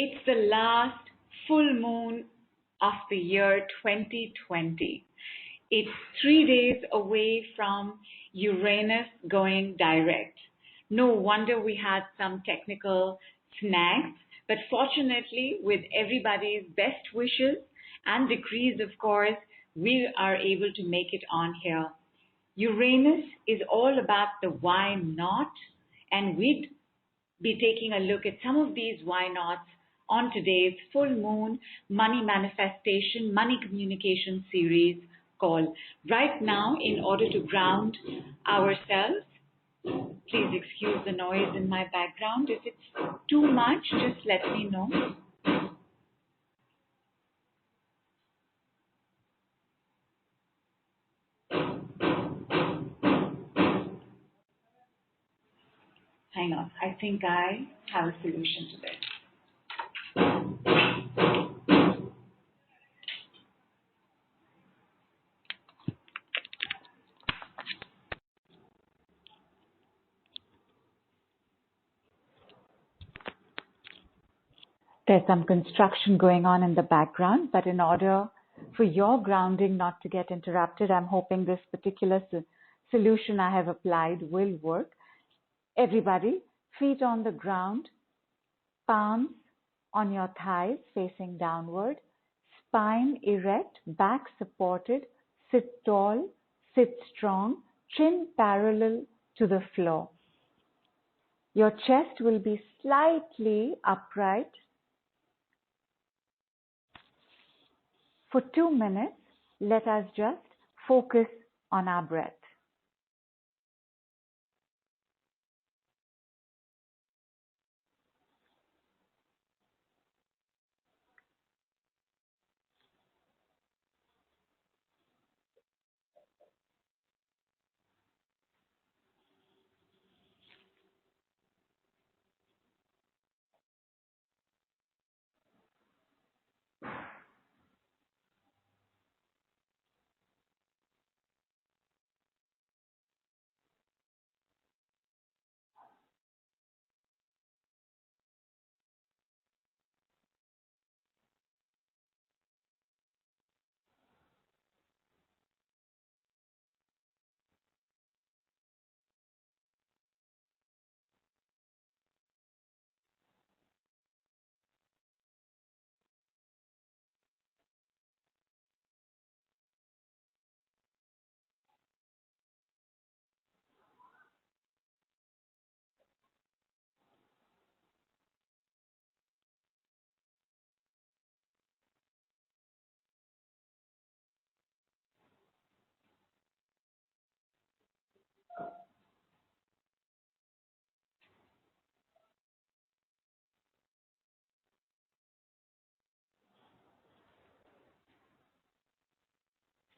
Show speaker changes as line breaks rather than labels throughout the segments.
It's the last full moon of the year 2020. It's 3 days away from Uranus going direct. No wonder we had some technical snags, but fortunately, with everybody's best wishes and decrees, of course, we are able to make it on here. Uranus is all about the why not, and we'd be taking a look at some of these why nots on today's full moon money manifestation, money communication series call. Right now, in order to ground ourselves, please excuse the noise in my background. If it's too much, just let me know. Hang on, I think I have a solution to this. There's some construction going on in the background, but in order for your grounding not to get interrupted, I'm hoping this particular solution I have applied will work. Everybody, feet on the ground, palms on your thighs facing downward, spine erect, back supported, sit tall, sit strong, chin parallel to the floor. Your chest will be slightly upright. For 2 minutes, let us just focus on our breath.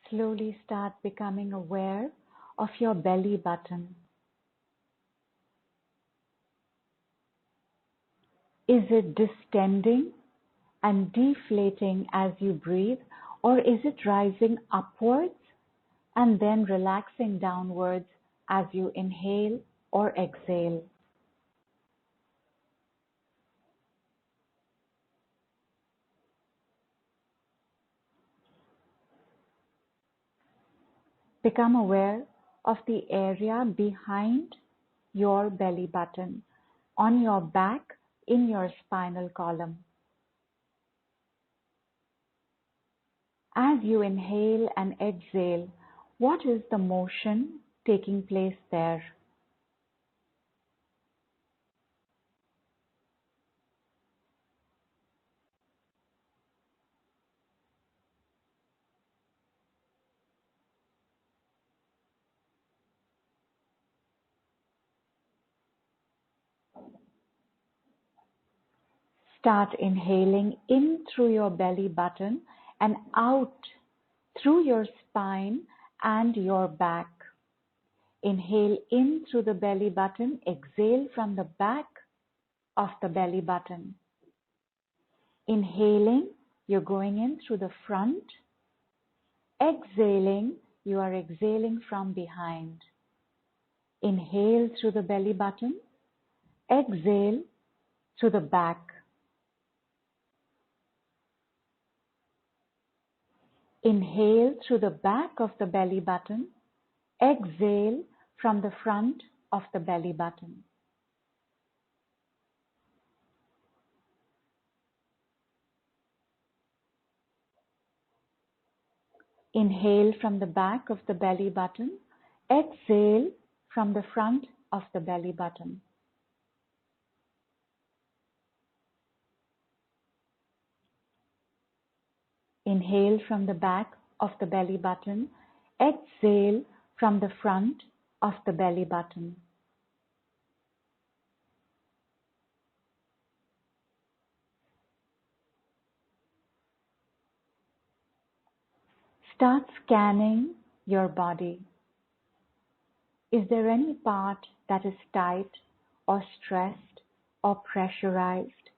Slowly start becoming aware of your belly button. Is it distending and deflating as you breathe, or is it rising upwards and then relaxing downwards as you inhale or exhale? Become aware of the area behind your belly button, on your back, in your spinal column. As you inhale and exhale, what is the motion taking place there? Start inhaling in through your belly button and out through your spine and your back. Inhale in through the belly button, exhale from the back of the belly button. Inhaling, you're going in through the front. Exhaling, you are exhaling from behind. Inhale through the belly button. Exhale through the back. Inhale through the back of the belly button. Exhale from the front of the belly button. Inhale from the back of the belly button. Exhale from the front of the belly button. Inhale from the back of the belly button. Exhale from the front of the belly button. Start scanning your body. Is there any part that is tight or stressed or pressurized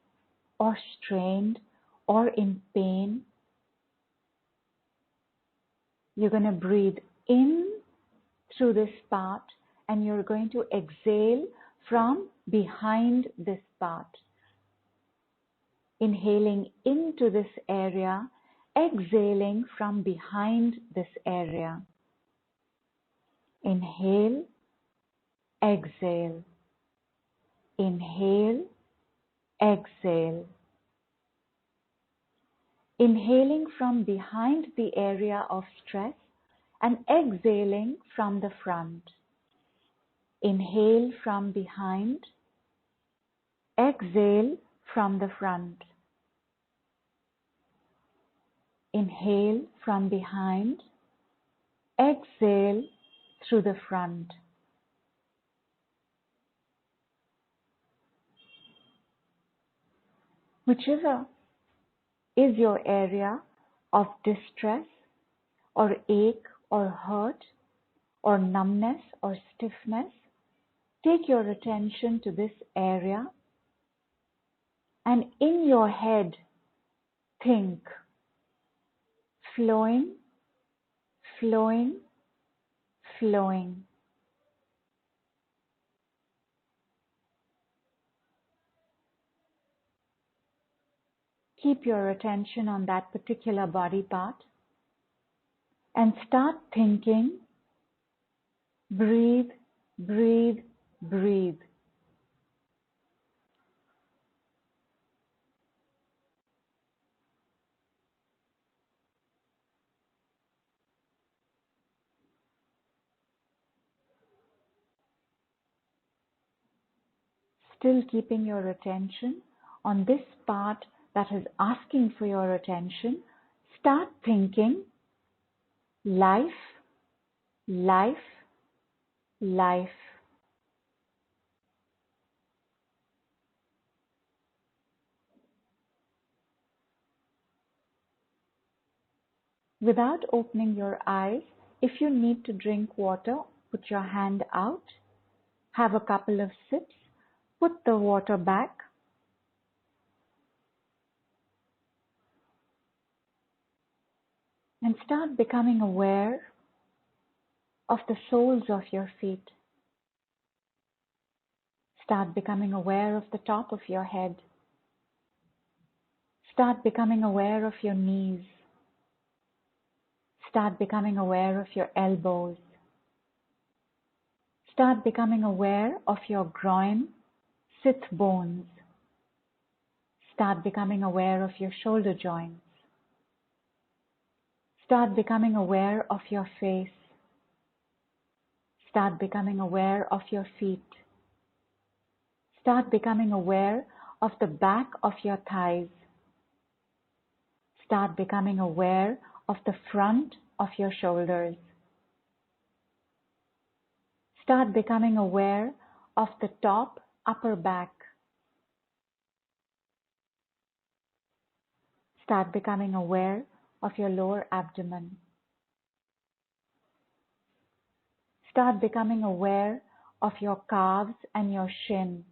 or strained or in pain? You're going to breathe in through this part and you're going to exhale from behind this part. Inhaling into this area, exhaling from behind this area. Inhale, exhale. Inhale, exhale. Inhaling from behind the area of stress and exhaling from the front. Inhale from behind, exhale from the front. Inhale from behind, exhale through the front. Whichever is your area of distress or ache or hurt or numbness or stiffness, take your attention to this area and in your head think flowing, flowing, flowing. Keep your attention on that particular body part and start thinking, breathe, breathe, breathe. Still keeping your attention on this part that is asking for your attention, start thinking life, life, life. Without opening your eyes, if you need to drink water, put your hand out, have a couple of sips, put the water back. And start becoming aware of the soles of your feet. Start becoming aware of the top of your head. Start becoming aware of your knees. Start becoming aware of your elbows. Start becoming aware of your groin, sit bones. Start becoming aware of your shoulder joints. Start becoming aware of your face. Start becoming aware of your feet. Start becoming aware of the back of your thighs. Start becoming aware of the front of your shoulders. Start becoming aware of the top upper back. Start becoming aware of your lower abdomen. Start becoming aware of your calves and your shin.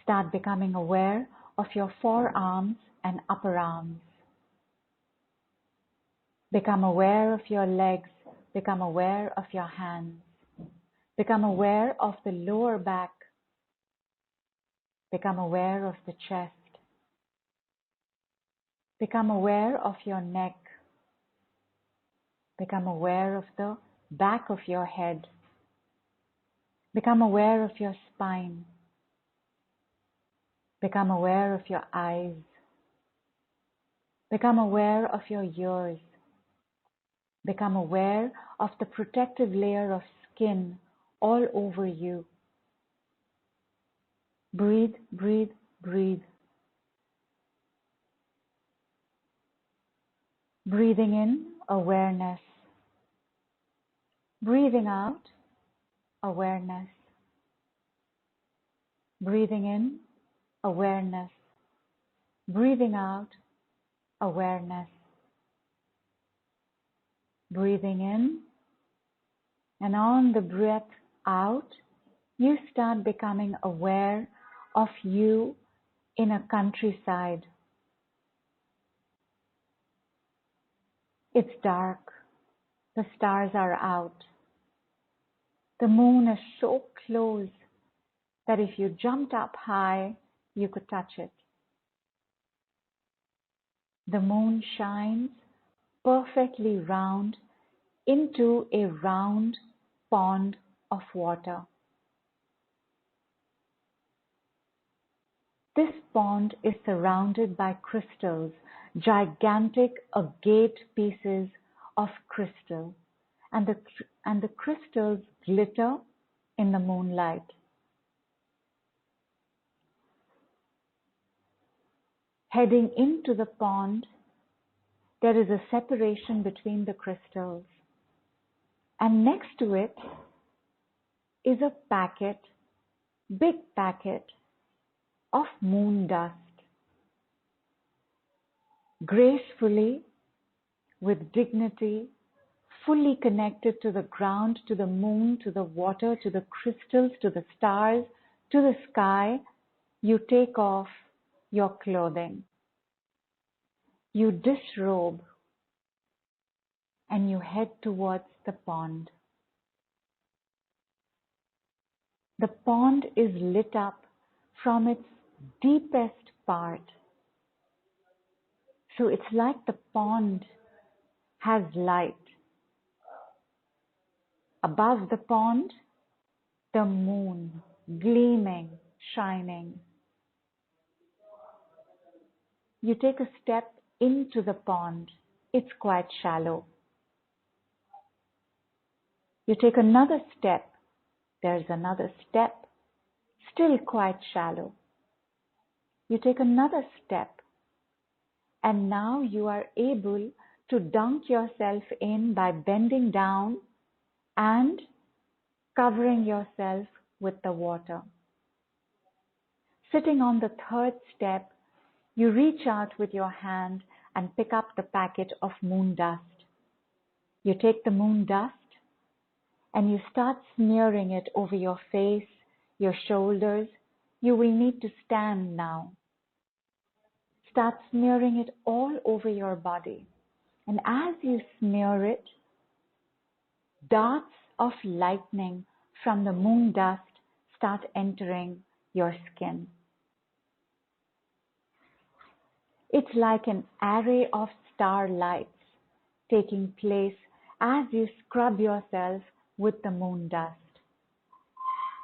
Start becoming aware of your forearms and upper arms. Become aware of your legs. Become aware of your hands. Become aware of the lower back. Become aware of the chest.
Become aware of your neck. Become aware of the back of your head. Become aware of your spine. Become aware of your eyes. Become aware of your ears. Become aware of the protective layer of skin all over you. Breathe, breathe, breathe. Breathing in, awareness. Breathing out, awareness. Breathing in, awareness. Breathing out, awareness. Breathing in, and on the breath out, you start becoming aware of you in a countryside. It's dark. The stars are out. The moon is so close that if you jumped up high, you could touch it. The moon shines perfectly round into a round pond of water. This pond is surrounded by crystals, gigantic agate pieces of crystal, and the crystals glitter in the moonlight. Heading into the pond, there is a separation between the crystals, and next to it is a packet, big packet of moon dust. Gracefully, with dignity, fully connected to the ground, to the moon, to the water, to the crystals, to the stars, to the sky, you take off your clothing. You disrobe and you head towards the pond. The pond is lit up from its deepest part. So it's like the pond has light. Above the pond, the moon, gleaming, shining. You take a step into the pond. It's quite shallow. You take another step. There's another step, still quite shallow. You take another step, and now you are able to dunk yourself in by bending down and covering yourself with the water. Sitting on the third step, you reach out with your hand and pick up the packet of moon dust. You take the moon dust and you start smearing it over your face, your shoulders. You will need to stand now. Start smearing it all over your body. And as you smear it, darts of lightning from the moon dust start entering your skin. It's like an array of starlights taking place as you scrub yourself with the moon dust.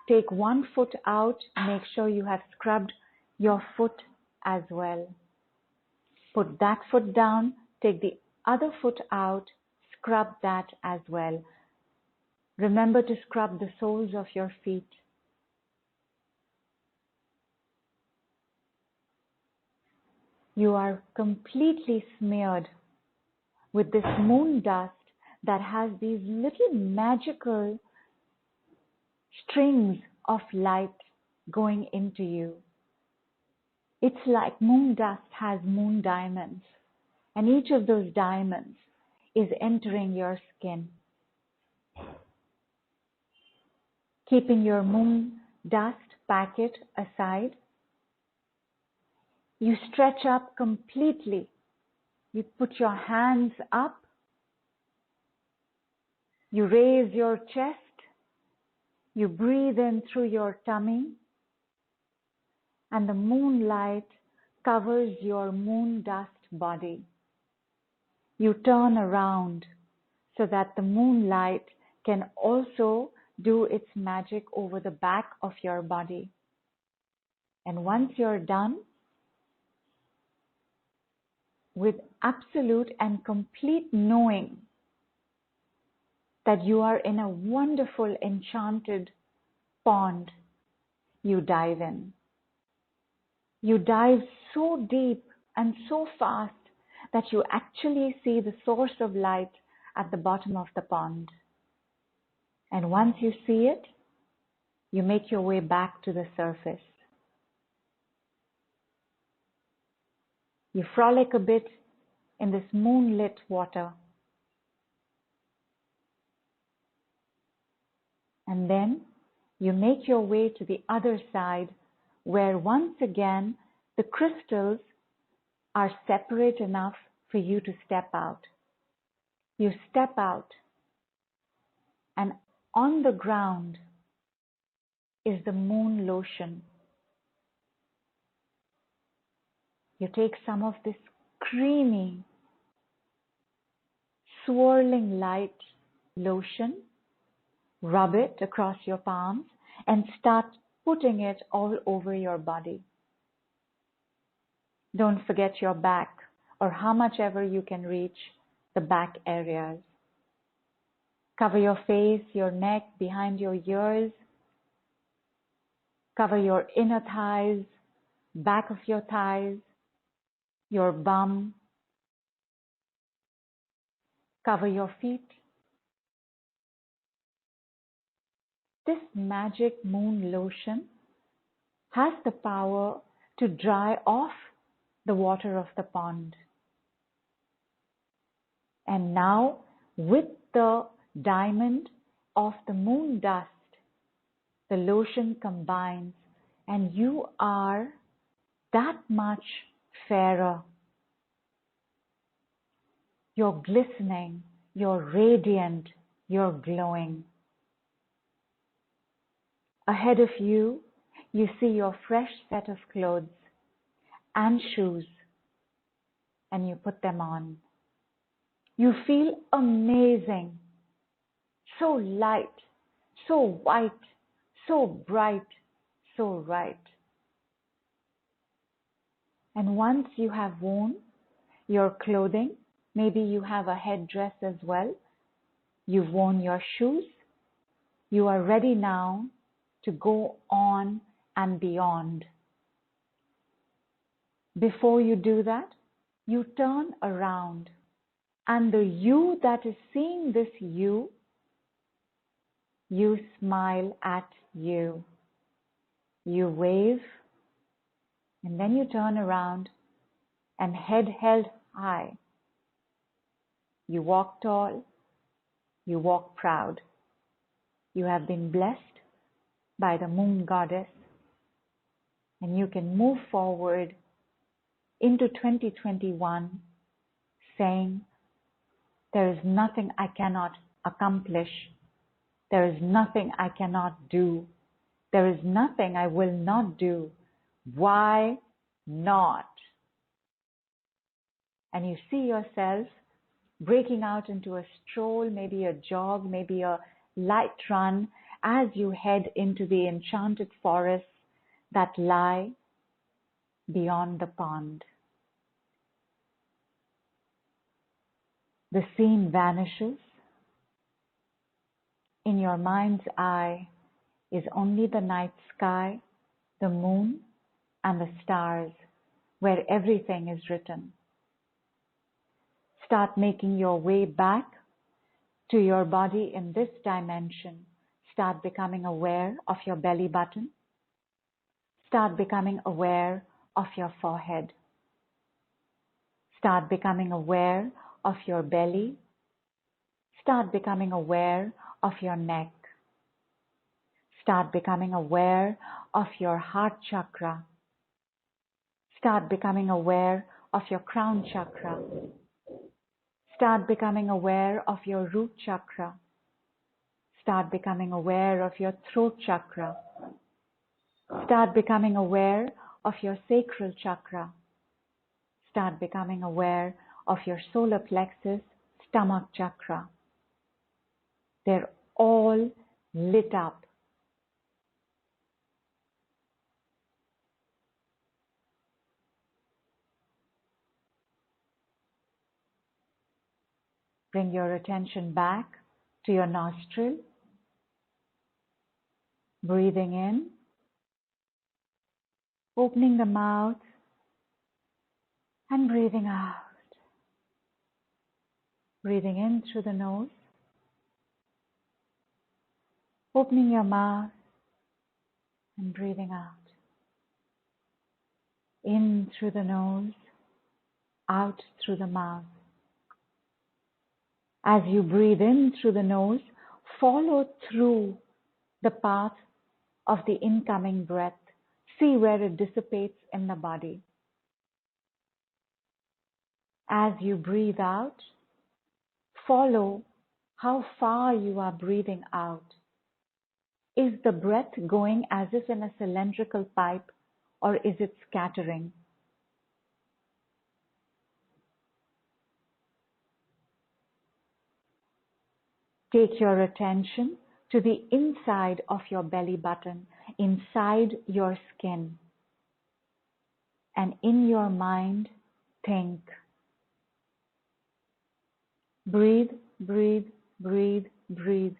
Take one foot out, make sure you have scrubbed your foot as well. Put that foot down, take the other foot out, scrub that as well. Remember to scrub the soles of your feet. You are completely smeared with this moon dust that has these little magical strings of light going into you. It's like moon dust has moon diamonds, and each of those diamonds is entering your skin. Keeping your moon dust packet aside, you stretch up completely. You put your hands up. You raise your chest. You breathe in through your tummy. And the moonlight covers your moon dust body. You turn around so that the moonlight can also do its magic over the back of your body. And once you're done, with absolute and complete knowing that you are in a wonderful, enchanted pond, you dive in. You dive so deep and so fast that you actually see the source of light at the bottom of the pond. And once you see it, you make your way back to the surface. You frolic a bit in this moonlit water. And then you make your way to the other side, where once again the crystals are separate enough for you to step out. You step out, and on the ground is the moon lotion. You take some of this creamy, swirling light lotion, rub it across your palms, and start putting it all over your body. Don't forget your back, or how much ever you can reach the back areas. Cover your face, your neck, behind your ears. Cover your inner thighs, back of your thighs, your bum. Cover your feet. This magic moon lotion has the power to dry off the water of the pond. And now, with the diamond of the moon dust, the lotion combines, and you are that much fairer. You're glistening, you're radiant, you're glowing. Ahead of you, you see your fresh set of clothes and shoes, and you put them on. You feel amazing, so light, so white, so bright, so right. And once you have worn your clothing, maybe you have a headdress as well, you've worn your shoes, you are ready now to go on and beyond. Before you do that, you turn around, and the you that is seeing this you smile at you. You wave, and then you turn around, and head held high. You walk tall, you walk proud. You have been blessed by the moon goddess, and you can move forward into 2021 saying, there is nothing I cannot accomplish. There is nothing I cannot do. There is nothing I will not do. Why not? And you see yourself breaking out into a stroll, maybe a jog, maybe a light run, as you head into the enchanted forests that lie beyond the pond. The scene vanishes. In your mind's eye is only the night sky, the moon, and the stars, where everything is written. Start making your way back to your body in this dimension. Start becoming aware of your belly button. Start becoming aware of your forehead. Start becoming aware of your belly. Start becoming aware of your neck. Start becoming aware of your heart chakra. Start becoming aware of your crown chakra. Start becoming aware of your root chakra. Start becoming aware of your throat chakra. Start becoming aware of your sacral chakra. Start becoming aware of your solar plexus, stomach chakra. They're all lit up. Bring your attention back to your nostril. Breathing in, opening the mouth, and breathing out. Breathing in through the nose, opening your mouth, and breathing out. In through the nose, out through the mouth. As you breathe in through the nose, follow through the path of the incoming breath. See where it dissipates in the body. As you breathe out, follow how far you are breathing out. Is the breath going as if in a cylindrical pipe, or is it scattering? Take your attention to the inside of your belly button, inside your skin. And in your mind, think. Breathe, breathe, breathe, breathe.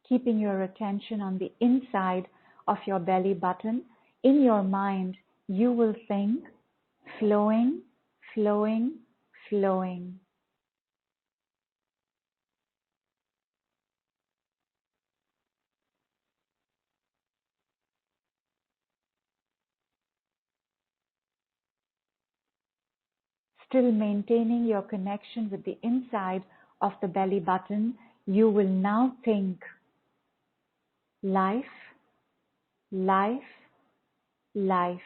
Keeping your attention on the inside of your belly button, in your mind, you will think flowing, flowing, flowing. Still maintaining your connection with the inside of the belly button, you will now think life, life, life.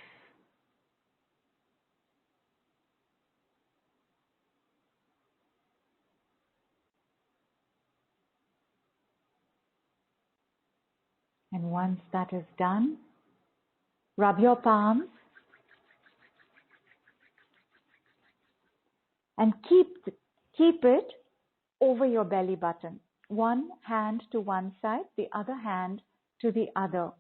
And once that is done, rub your palms and keep it over your belly button. One hand to one side, the other hand to the other.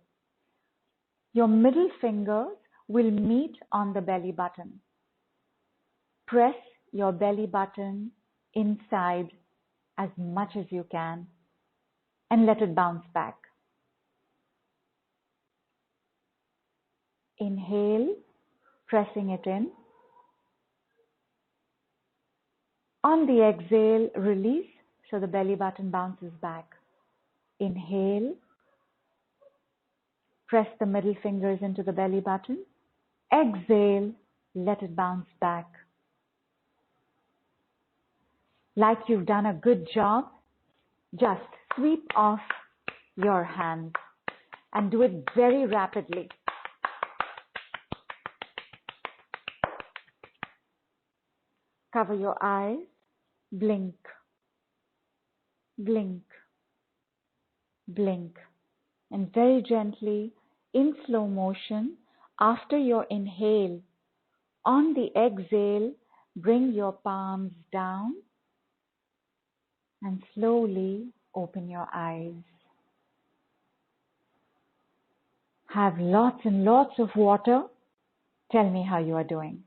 Your middle fingers will meet on the belly button. Press your belly button inside as much as you can and let it bounce back. Inhale, pressing it in. On the exhale, release so the belly button bounces back. Inhale, press the middle fingers into the belly button. Exhale, let it bounce back. Like you've done a good job, just sweep off your hands and do it very rapidly. Cover your eyes, blink, blink, blink, and very gently, in slow motion, after your inhale, on the exhale, bring your palms down and slowly open your eyes. Have lots and lots of water. Tell me how you are doing.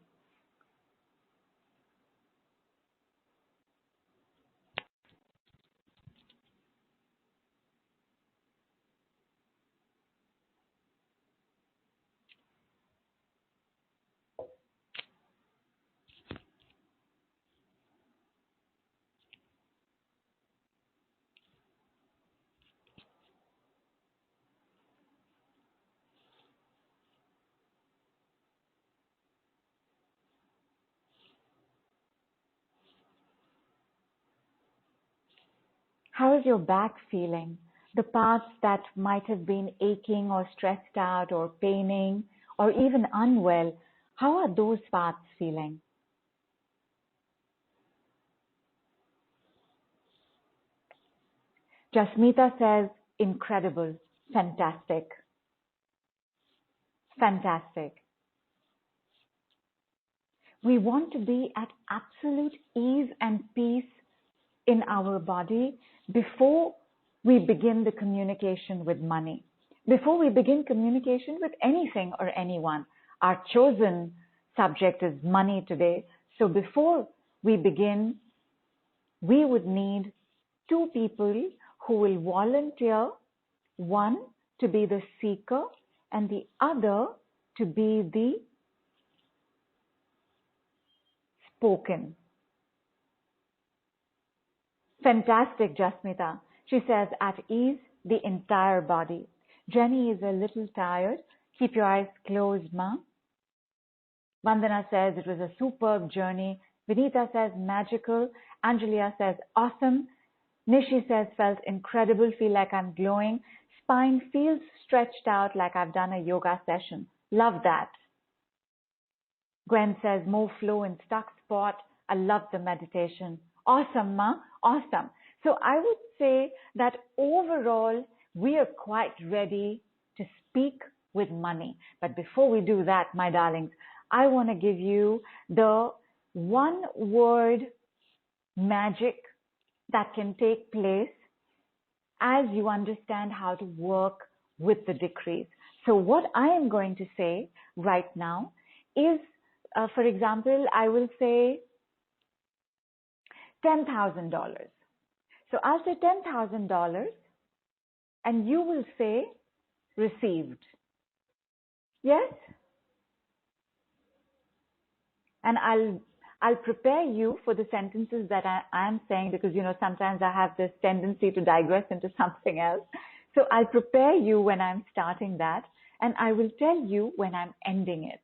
How is your back feeling? The parts that might have been aching or stressed out or paining or even unwell, how are those parts feeling? Jasmita says, incredible, fantastic, fantastic. We want to be at absolute ease and peace in our body before we begin the communication with money. Before we begin communication with anything or anyone. Our chosen subject is money today. So before we begin, we would need two people who will volunteer, one to be the seeker and the other to be the spoken. Fantastic, Jasmita. She says, at ease, the entire body. Jenny is a little tired. Keep your eyes closed, ma. Vandana says, it was a superb journey. Vinita says, magical. Angelia says, awesome. Nishi says, felt incredible, feel like I'm glowing. Spine feels stretched out like I've done a yoga session. Love that. Gwen says, more flow in stuck spot. I love the meditation. Awesome, ma. Awesome. So I would say that overall, we are quite ready to speak with money. But before we do that, my darlings, I want to give you the one word magic that can take place as you understand how to work with the decrees. So what I am going to say right now is, for example, I will say $10,000. So I'll say $10,000 and you will say received. Yes? And I'll prepare you for the sentences that I'm saying because, sometimes I have this tendency to digress into something else. So I'll prepare you when I'm starting that and I will tell you when I'm ending it.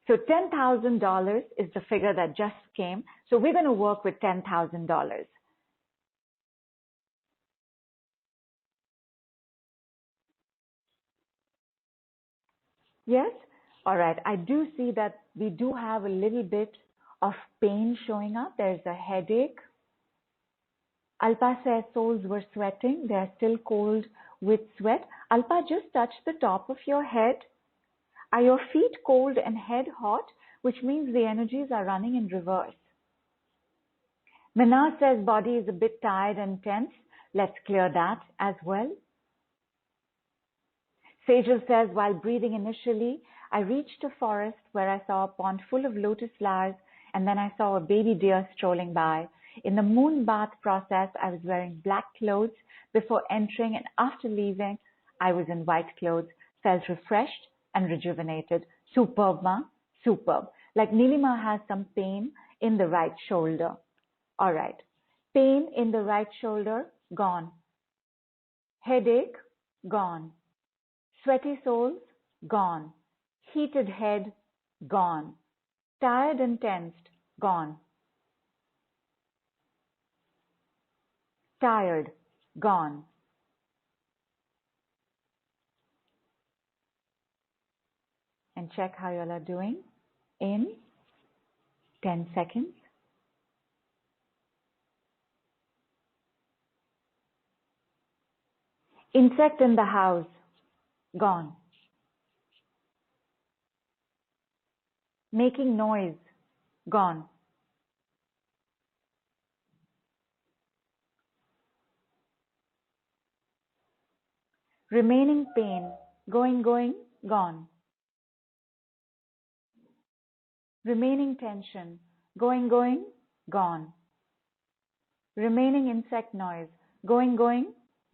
So $10,000 is the figure that just came. So we're going to work with $10,000. Yes? All right. I do see that we do have a little bit of pain showing up. There's a headache. Alpa says soles were sweating. They're still cold with sweat. Alpa, just touch the top of your head. Are your feet cold and head hot? Which means the energies are running in reverse. Mina says body is a bit tired and tense. Let's clear that as well. Sejal says, while breathing initially, I reached a forest where I saw a pond full of lotus flowers and then I saw a baby deer strolling by. In the moon bath process, I was wearing black clothes before entering and after leaving, I was in white clothes, felt refreshed and rejuvenated. Superb, ma. Superb. Like Nilima has some pain in the right shoulder. All right. Pain in the right shoulder, gone. Headache, gone. Sweaty soles, gone. Heated head, gone. Tired and tensed, gone. Tired, gone. And check how you all are doing in 10 seconds. Insect in the house, gone. Making noise, gone. Remaining pain, going, gone. Remaining tension, going, gone. Remaining insect noise, going,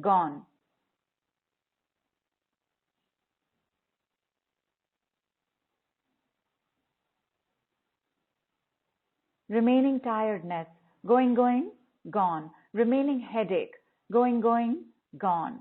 gone. Remaining tiredness, going, gone. Remaining headache, going, gone.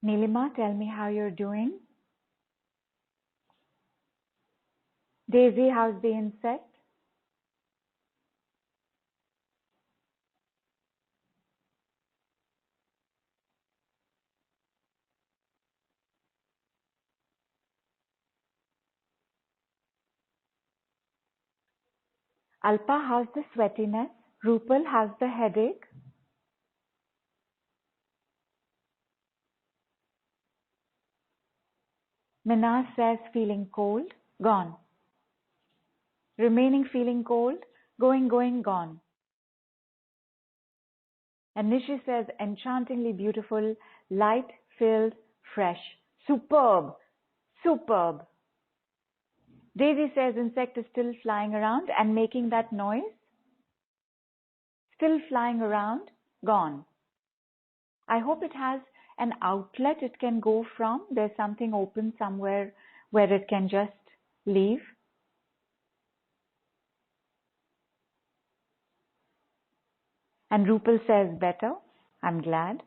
Nilima, tell me how you're doing. Daisy, how's the insect? Alpa, how's the sweatiness? Rupal, how's the headache? Minas says feeling cold, gone. Remaining feeling cold, going, gone. And Nishi says enchantingly beautiful, light, filled, fresh. Superb, superb. Daisy says insect is still flying around and making that noise. Still flying around, gone. I hope it has an outlet it can go from. There's something open somewhere where it can just leave. And Rupal says better. I'm glad.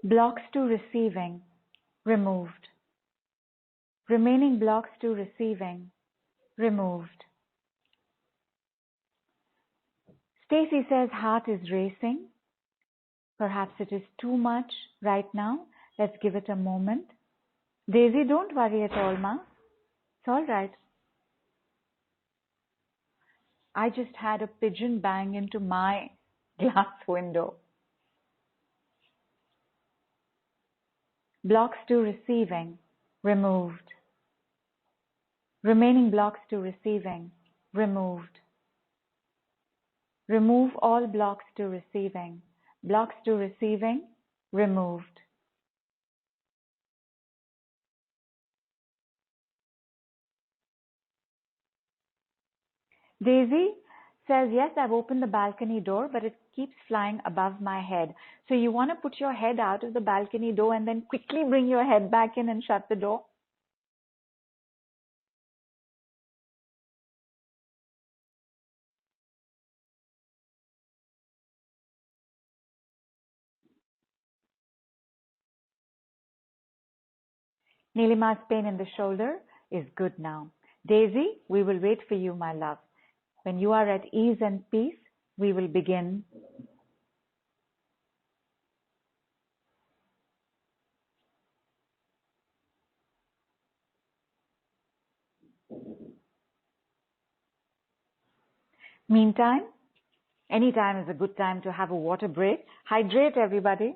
Blocks to receiving, removed. Remaining blocks to receiving, removed. Stacy says heart is racing. Perhaps it is too much right now. Let's give it a moment. Daisy, don't worry at all, ma. It's all right. I just had a pigeon bang into my glass window. Blocks to receiving, removed. Remaining blocks to receiving, removed. Remove all blocks to receiving. Blocks to receiving, removed. Daisy says, yes, I've opened the balcony door, but it keeps flying above my head. So you want to put your head out of the balcony door and then quickly bring your head back in and shut the door? Nilima's pain in the shoulder is good now. Daisy, we will wait for you, my love. When you are at ease and peace, we will begin. Meantime, any time is a good time to have a water break. Hydrate, everybody.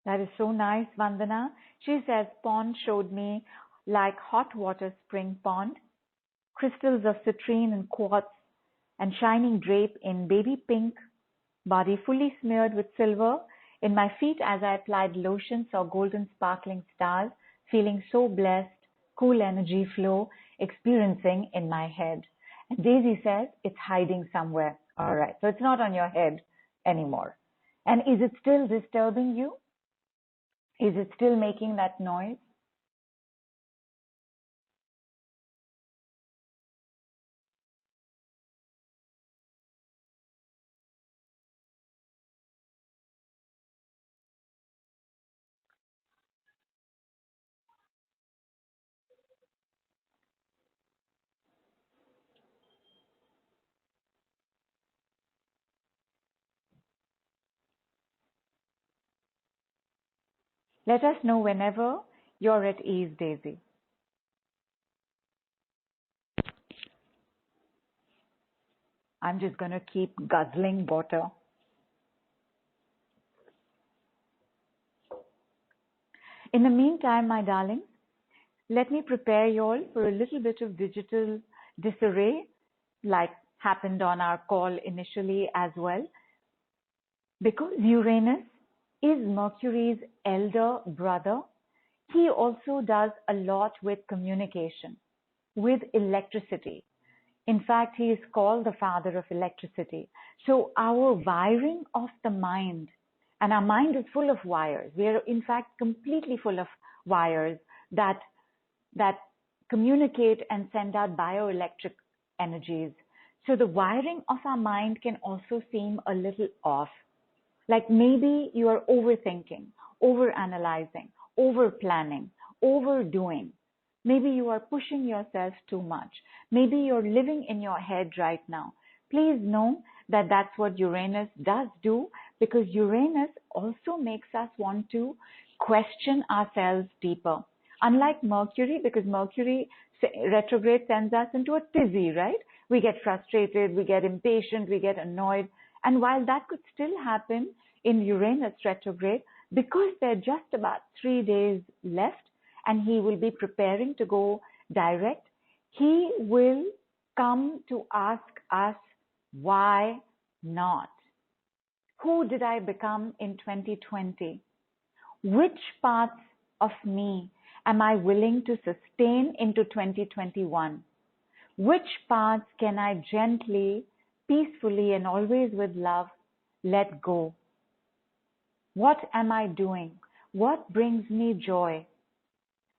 That is so nice, Vandana. She says, pond showed me like hot water spring pond, crystals of citrine and quartz, and shining drape in baby pink, body fully smeared with silver. In my feet as I applied lotion, saw golden sparkling stars, feeling so blessed, cool energy flow, experiencing in my head. And Daisy says, it's hiding somewhere. All right, so it's not on your head anymore. And is it still disturbing you? Is it still making that noise? Let us know whenever you're at ease, Daisy. I'm just going to keep guzzling water. In the meantime, my darling, let me prepare you all for a little bit of digital disarray, like happened on our call initially as well. Because Uranus is Mercury's elder brother, he also does a lot with communication, with electricity. In fact, he is called the father of electricity. So our wiring of the mind, and our mind is full of wires. We are in fact completely full of wires that communicate and send out bioelectric energies. So the wiring of our mind can also seem a little off. Like maybe you are overthinking, overanalyzing, overplanning, overdoing. Maybe you are pushing yourself too much. Maybe you're living in your head right now. Please know that that's what Uranus does do, because Uranus also makes us want to question ourselves deeper. Unlike Mercury, because Mercury retrograde sends us into a tizzy, right? We get frustrated, we get impatient, we get annoyed. And while that could still happen in Uranus retrograde, because there are just about 3 days left, and he will be preparing to go direct, he will come to ask us, why not? Who did I become in 2020? Which parts of me am I willing to sustain into 2021? Which parts can I gently, peacefully, and always with love let go? What am I doing? What brings me joy?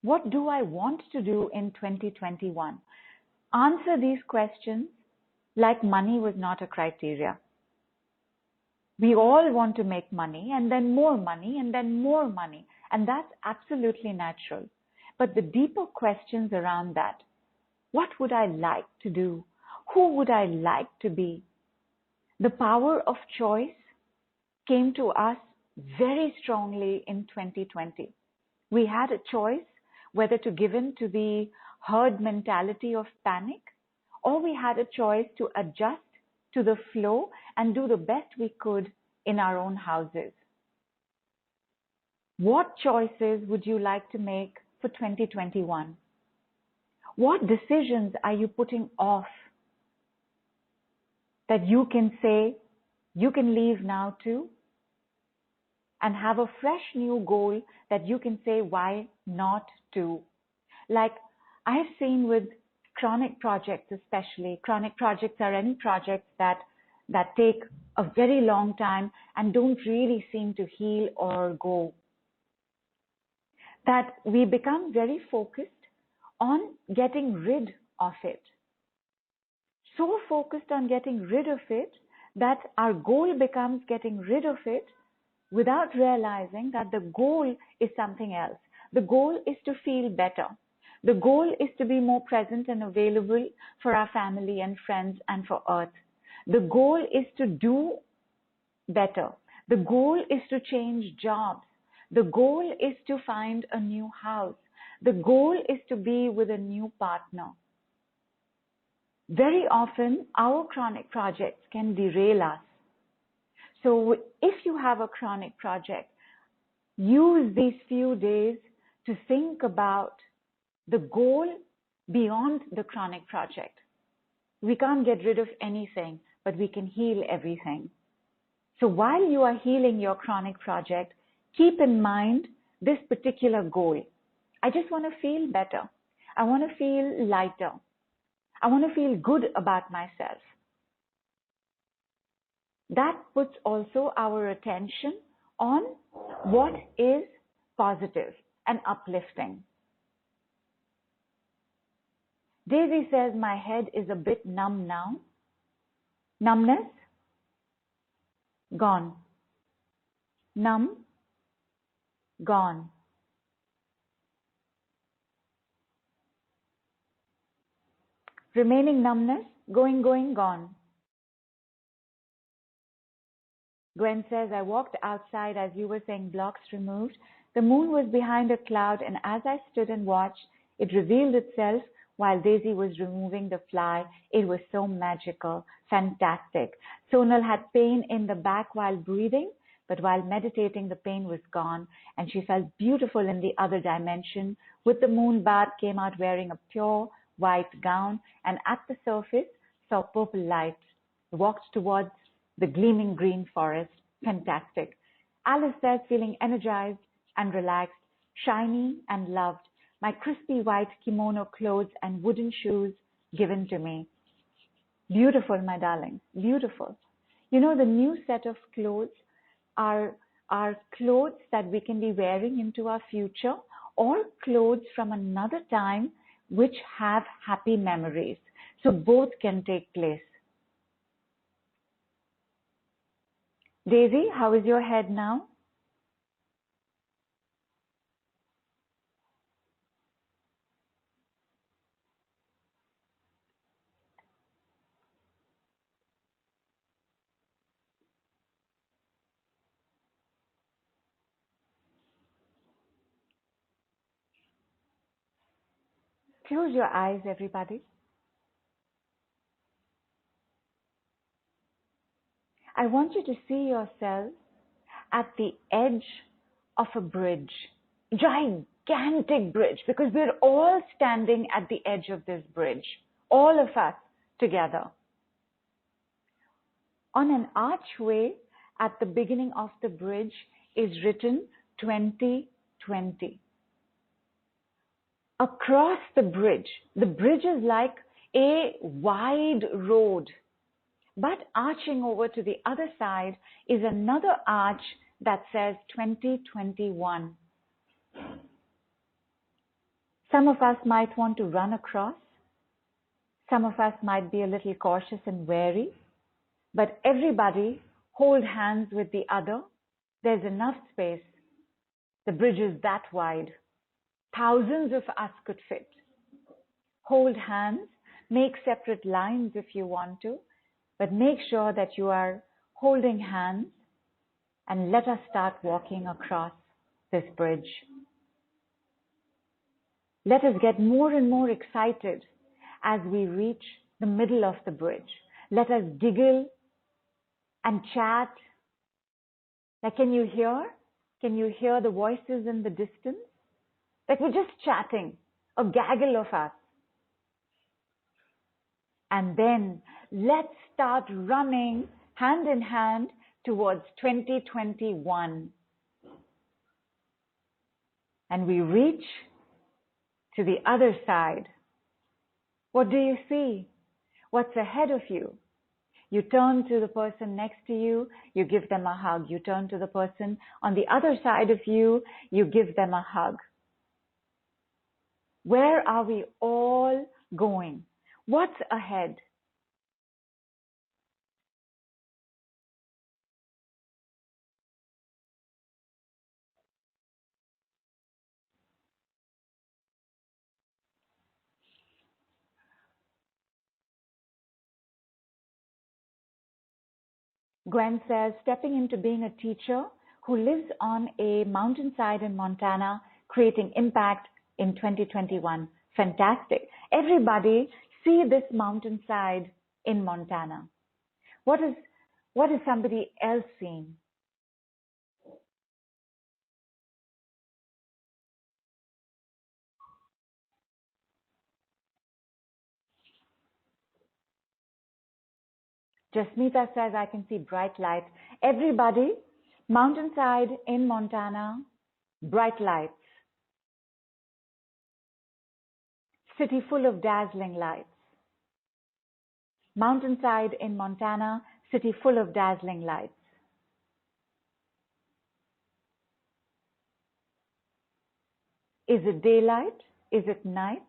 What do I want to do in 2021? Answer these questions like money was not a criteria. We all want to make money and then more money and then more money. And that's absolutely natural. But the deeper questions around that, what would I like to do? Who would I like to be? The power of choice came to us very strongly in 2020. We had a choice whether to give in to the herd mentality of panic, or we had a choice to adjust to the flow and do the best we could in our own houses. What choices would you like to make for 2021? What decisions are you putting off that you can say you can leave now too? And have a fresh new goal that you can say why not to. Like I've seen with chronic projects especially. Chronic projects are any projects that take a very long time and don't really seem to heal or go. That we become very focused on getting rid of it. So focused on getting rid of it that our goal becomes getting rid of it without realizing that the goal is something else. The goal is to feel better. The goal is to be more present and available for our family and friends and for Earth. The goal is to do better. The goal is to change jobs. The goal is to find a new house. The goal is to be with a new partner. Very often, our chronic projects can derail us. So if you have a chronic project, use these few days to think about the goal beyond the chronic project. We can't get rid of anything, but we can heal everything. So while you are healing your chronic project, keep in mind this particular goal. I just want to feel better. I want to feel lighter. I want to feel good about myself. That puts also our attention on what is positive and uplifting. Daisy says, my head is a bit numb now. Numbness? Gone. Numb? Gone. Remaining numbness? Going, gone. Gwen says, I walked outside as you were saying, blocks removed. The moon was behind a cloud, and as I stood and watched, it revealed itself while Daisy was removing the fly. It was so magical, fantastic. Sonal had pain in the back while breathing, but while meditating, the pain was gone, and she felt beautiful in the other dimension. With the moon bath, came out wearing a pure white gown, and at the surface saw purple light. Walked towards the gleaming green forest. Fantastic. Alice says, feeling energized and relaxed, shiny and loved. My crispy white kimono clothes and wooden shoes given to me. Beautiful, my darling. Beautiful. You know, the new set of clothes are clothes that we can be wearing into our future, or clothes from another time which have happy memories. So both can take place. Daisy, how is your head now? Close your eyes, everybody. I want you to see yourself at the edge of a bridge, gigantic bridge, because we're all standing at the edge of this bridge, all of us together. On an archway at the beginning of the bridge is written 2020. Across the bridge is like a wide road, but arching over to the other side is another arch that says 2021. Some of us might want to run across. Some of us might be a little cautious and wary, but everybody hold hands with the other. There's enough space. The bridge is that wide. Thousands of us could fit. Hold hands, make separate lines if you want to, but make sure that you are holding hands, and let us start walking across this bridge. Let us get more and more excited as we reach the middle of the bridge. Let us giggle and chat. Like, can you hear? Can you hear the voices in the distance? Like we're just chatting, a gaggle of us. And then let's start running hand in hand towards 2021. And we reach to the other side. What do you see? What's ahead of you? You turn to the person next to you, you give them a hug. You turn to the person on the other side of you, you give them a hug. Where are we all going? What's ahead? Gwen says, stepping into being a teacher who lives on a mountainside in Montana, creating impact in 2021. Fantastic. Everybody see this mountainside in Montana. What is somebody else seeing? Jasmita says, I can see bright light. Everybody, mountainside in Montana, bright lights. City full of dazzling lights. Mountainside in Montana, city full of dazzling lights. Is it daylight? Is it night?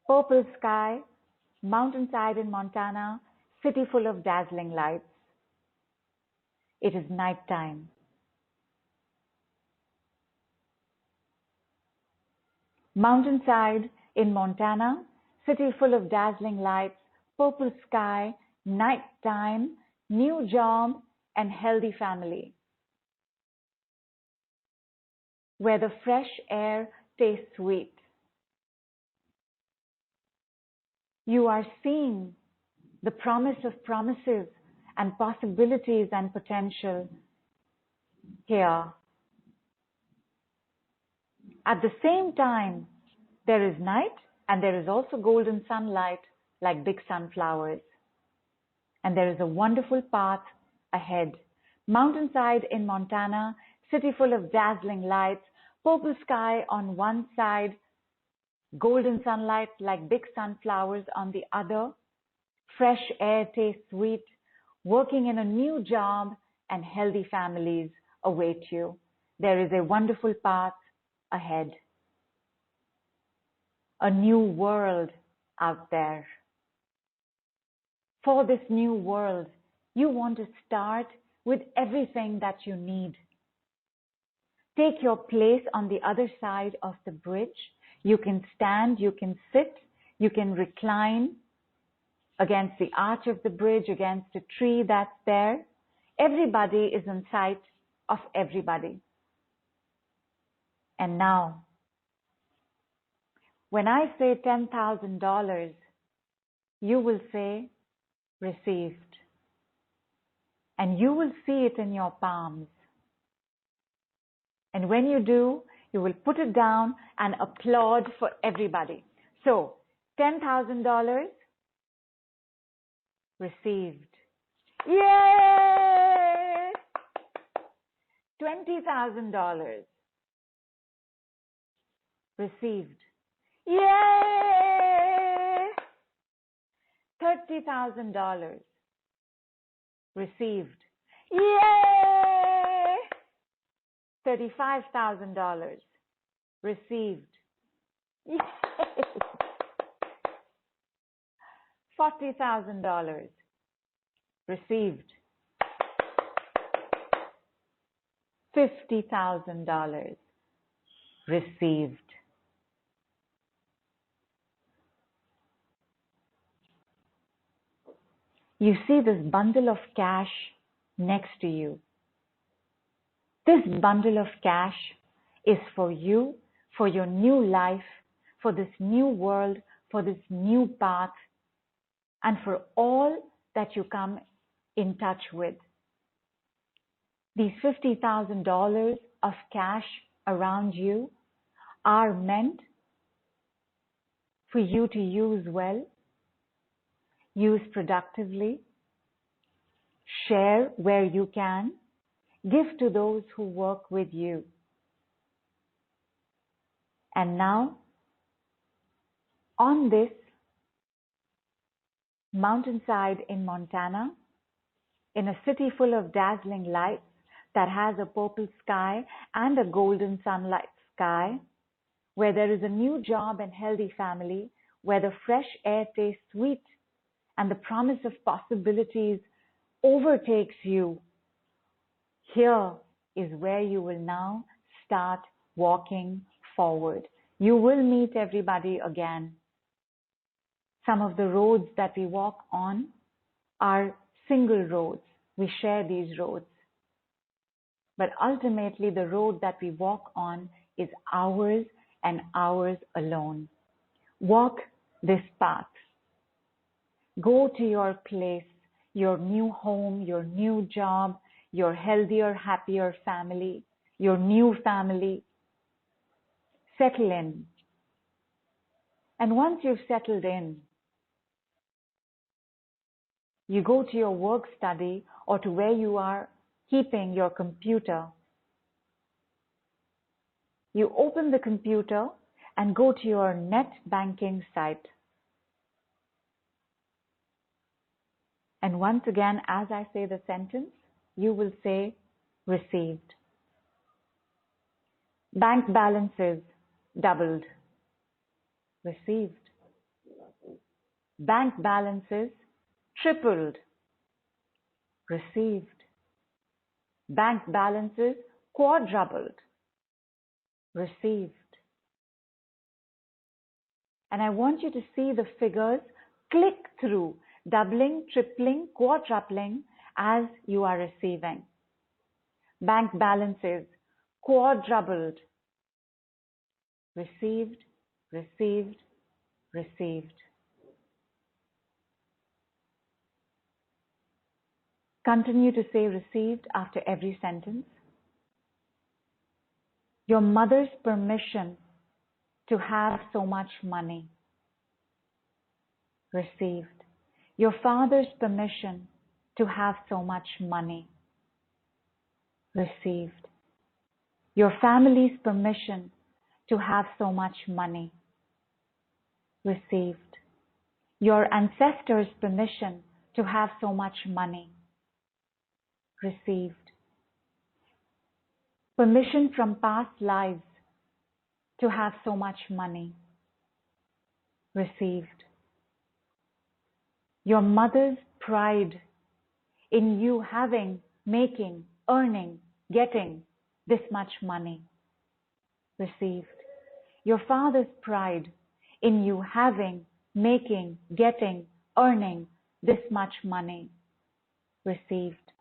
Purple sky, mountainside in Montana, city full of dazzling lights. It is night time. Mountainside in Montana, city full of dazzling lights, purple sky, night time, new job, and healthy family. Where the fresh air tastes sweet. You are seeing the promise of promises and possibilities and potential here. At the same time, there is night and there is also golden sunlight like big sunflowers. And there is a wonderful path ahead. Mountainside in Montana, city full of dazzling lights, purple sky on one side, golden sunlight like big sunflowers on the other, fresh air tastes sweet, working in a new job, and healthy families await you. There is a wonderful path ahead. A new world out there. For this new world, you want to start with everything that you need. Take your place on the other side of the bridge. You can stand, you can sit, you can recline against the arch of the bridge, against a tree that's there. Everybody is in sight of everybody. And now, when I say $10,000, you will say, received. And you will see it in your palms. And when you do, you will put it down and applaud for everybody. So, $10,000 received. Yay! $20,000 received. Yay! $30,000 received. Yay! $35,000 received. Yay! $40,000 received. $50,000 received. You see this bundle of cash next to you. This bundle of cash is for you, for your new life, for this new world, for this new path, and for all that you come in touch with. These $50,000 of cash around you are meant for you to use well, use productively, share where you can, give to those who work with you. And now, on this mountainside in Montana, in a city full of dazzling lights that has a purple sky and a golden sunlight sky, where there is a new job and healthy family, where the fresh air tastes sweet and the promise of possibilities overtakes you, here is where you will now start walking forward. You will meet everybody again. Some of the roads that we walk on are single roads. We share these roads. But ultimately, the road that we walk on is ours and ours alone. Walk this path. Go to your place, your new home, your new job, your healthier, happier family, your new family. Settle in. And once you've settled in, you go to your work study or to where you are keeping your computer. You open the computer and go to your net banking site. And once again, as I say the sentence, you will say, received. Bank balances doubled. Received. Bank balances tripled. Received. Bank balances quadrupled. Received. And I want you to see the figures click through, doubling, tripling, quadrupling as you are receiving. Bank balances quadrupled. Received, received, received. Continue to say received after every sentence. Your mother's permission to have so much money. Received. Your father's permission to have so much money. received. Your family's permission to have so much money, received. Your ancestors' permission to have so much money, received. Permission from past lives to have so much money, received. Your mother's pride in you having, making, earning, getting this much money, received. Your father's pride in you having, making, getting, earning this much money, received.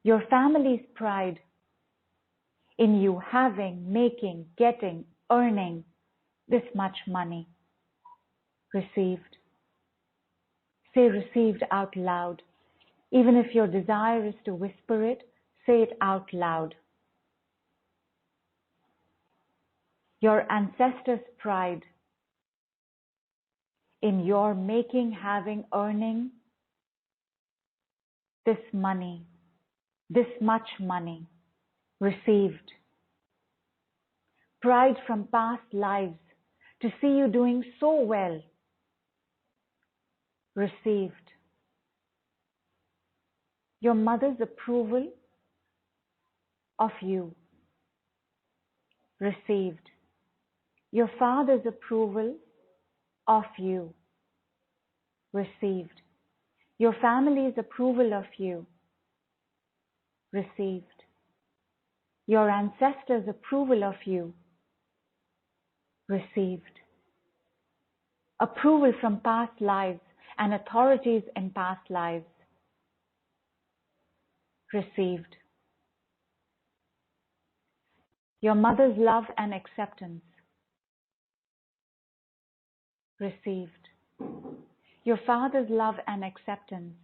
Your family's pride in you having, making, getting, earning this much money, received. Say received out loud. Even if your desire is to whisper it, say it out loud. Your ancestors' pride in your making, having, earning this money, this much money, received. Pride from past lives to see you doing so well, received. Your mother's approval of you, received. Your father's approval of you, received. Your family's approval of you, received. Your ancestors' approval of you, received. Approval from past lives and authorities in past lives, received. Your mother's love and acceptance, received. Your father's love and acceptance,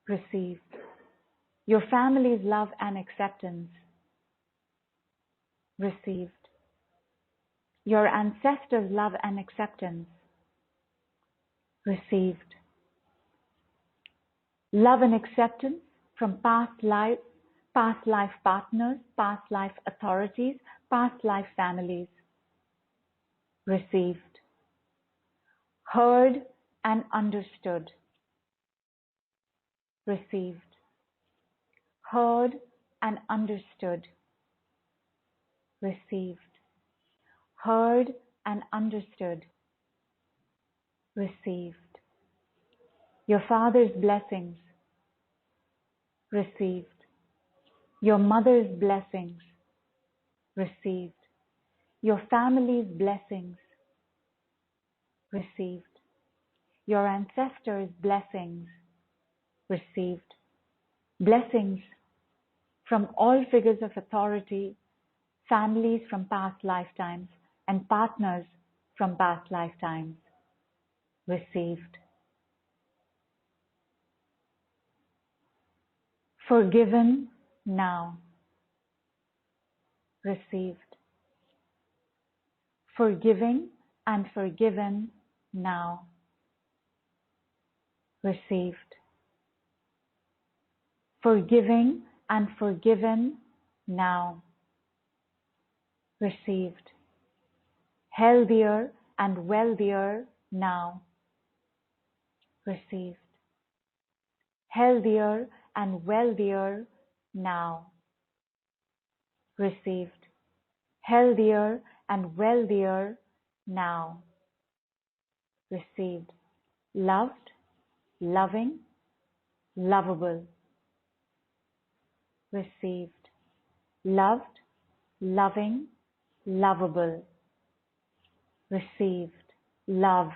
received. Your family's love and acceptance, received. Your ancestors' love and acceptance, received. Love and acceptance from past life partners, past life authorities, past life families, received. Heard and understood, received. Heard and understood, received. Heard and understood, received. Your father's blessings, received. Your mother's blessings, received. Your family's blessings, received. Your ancestors' blessings, received. Blessings from all figures of authority, families from past lifetimes, and partners from past lifetimes, received. Forgiven now, received. Forgiving and forgiven now, received. Forgiving and forgiven now, received. Healthier and wealthier now, received. Healthier and wealthier now, received. Healthier and wealthier now, received. Loved, loving, lovable, received. Loved, loving, lovable, received. Love,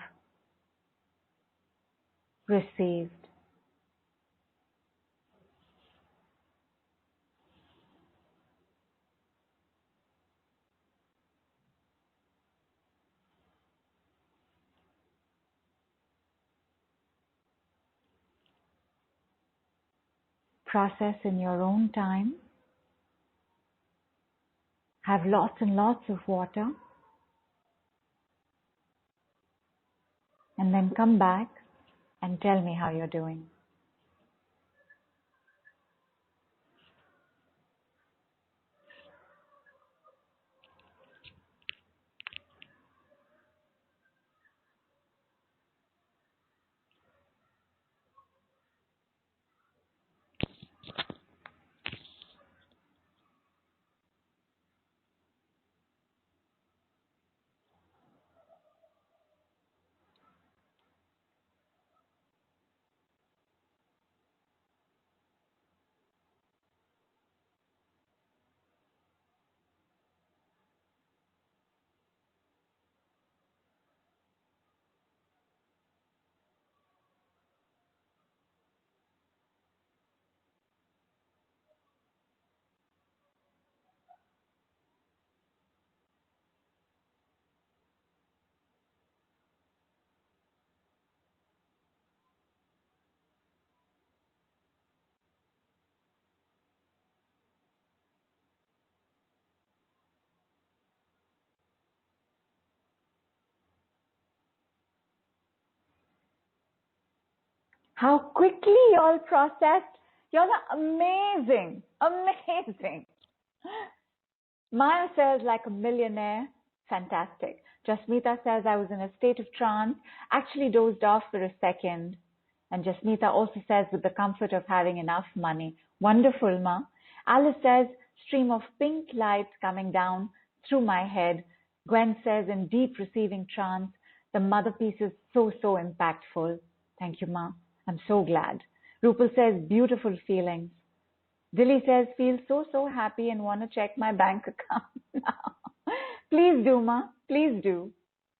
received. Process in your own time. Have lots and lots of water. And then come back and tell me how you're doing. How quickly y'all processed. Y'all are amazing. Amazing. Maya says, like a millionaire. Fantastic. Jasmeeta says, I was in a state of trance, actually dozed off for a second. And Jasmeeta also says, with the comfort of having enough money. Wonderful, Ma. Alice says, stream of pink light coming down through my head. Gwen says, in deep receiving trance, the mother piece is so impactful. Thank you, Ma. I'm so glad. Rupal says, beautiful feelings. Dilly says, feel so happy and want to check my bank account now. Please do, Ma. Please do.